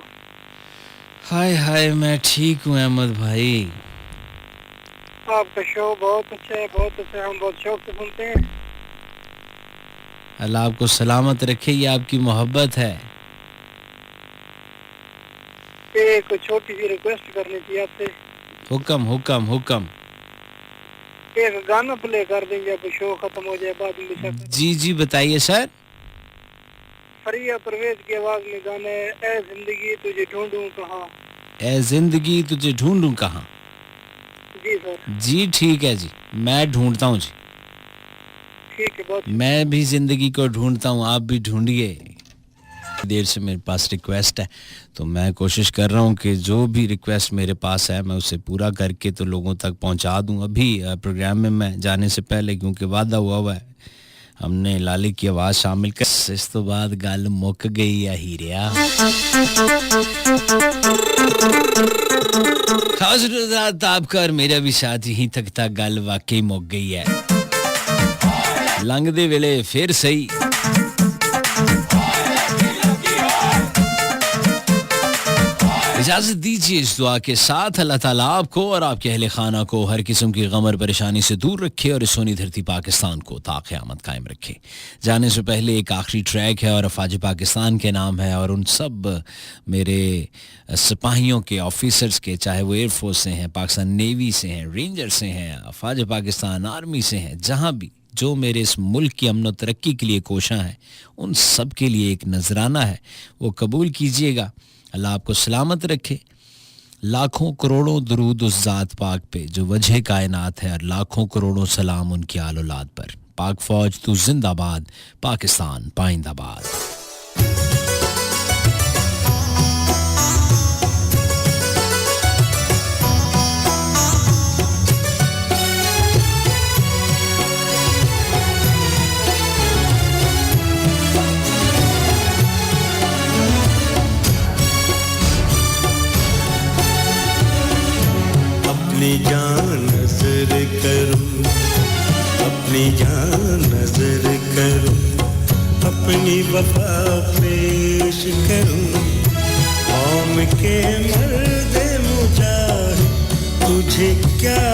हाय हाय मैं ठीक हूँ अहमद भाई। आपका शो बहुत अच्छा है हम बहुत शौक से सुनते हैं। अल्लाह आपको सलामत रखे। ये आपकी मोहब्बत है। एक छोटी सी रिक्वेस्ट करनी थी आपसे। हुक्म हुक्म हुक्म। एक गाना प्ले कर देंगे, अब शो खत्म हो जाए बाद में। जी जी बताइए सर। फरिया परवेज की आवाज में गाने ए जिंदगी तुझे ढूंढूं कहाँ। ए जिंदगी तुझे ढूंढूं कहाँ। जी सर। जी ठीक है जी, मैं ढूंढता हूँ जी। ठीक है, बहुत मैं भी जिंदगी को ढूंढता हूँ, आप भी ढूंढिए। देर से मेरे पास रिक्वेस्ट है, तो मैं कोशिश कर रहा हूँ कि जो भी रिक्वेस्ट मेरे पास है मैं उसे पूरा करके तो लोगों तक पहुँचा दूँ। अभी प्रोग्राम में मैं जाने से पहले, क्योंकि वादा हुआ है हमने लाली की आवाज़ शामिल कर, इस तो बाद गल मुक गई है हीरिया। खास रात आपका और मेरा भी साथ यहीं तक था, गल वाकई मुक गई है। लंघदे वेले फिर सही। इजाजत दीजिए इस दुआ के साथ, अल्लाह ताला आपको और आपके अहले खाना को हर किस्म की गमर परेशानी से दूर रखे और इस सोनी धरती पाकिस्तान को ता क़यामत कायम रखे। जाने से पहले एक आखिरी ट्रैक है और अफवाज पाकिस्तान के नाम है, और उन सब मेरे सिपाहियों के, ऑफिसर्स के, चाहे वो एयरफोर्स से हैं, पाकिस्तान नेवी से हैं, रेंजर से हैं, अफवाज पाकिस्तान आर्मी से हैं, जहाँ भी जो मेरे इस मुल्क की अमन व तरक्की के लिए कोशां हैं, उन सब के लिए एक नजराना है, वो कबूल कीजिएगा। अल्लाह आपको सलामत रखे। लाखों करोड़ों दरूद उस ज़ात पाक पे जो वजह कायनात है, और लाखों करोड़ों सलाम उनकी आल औलाद पर। पाक फौज तू जिंदाबाद, पाकिस्तान पाइंदाबाद। अपनी जान नजर करूं, अपनी जान नजर करूं, अपनी वफा पेश करूं, कौम के मर्द मुजाहिद तुझे क्या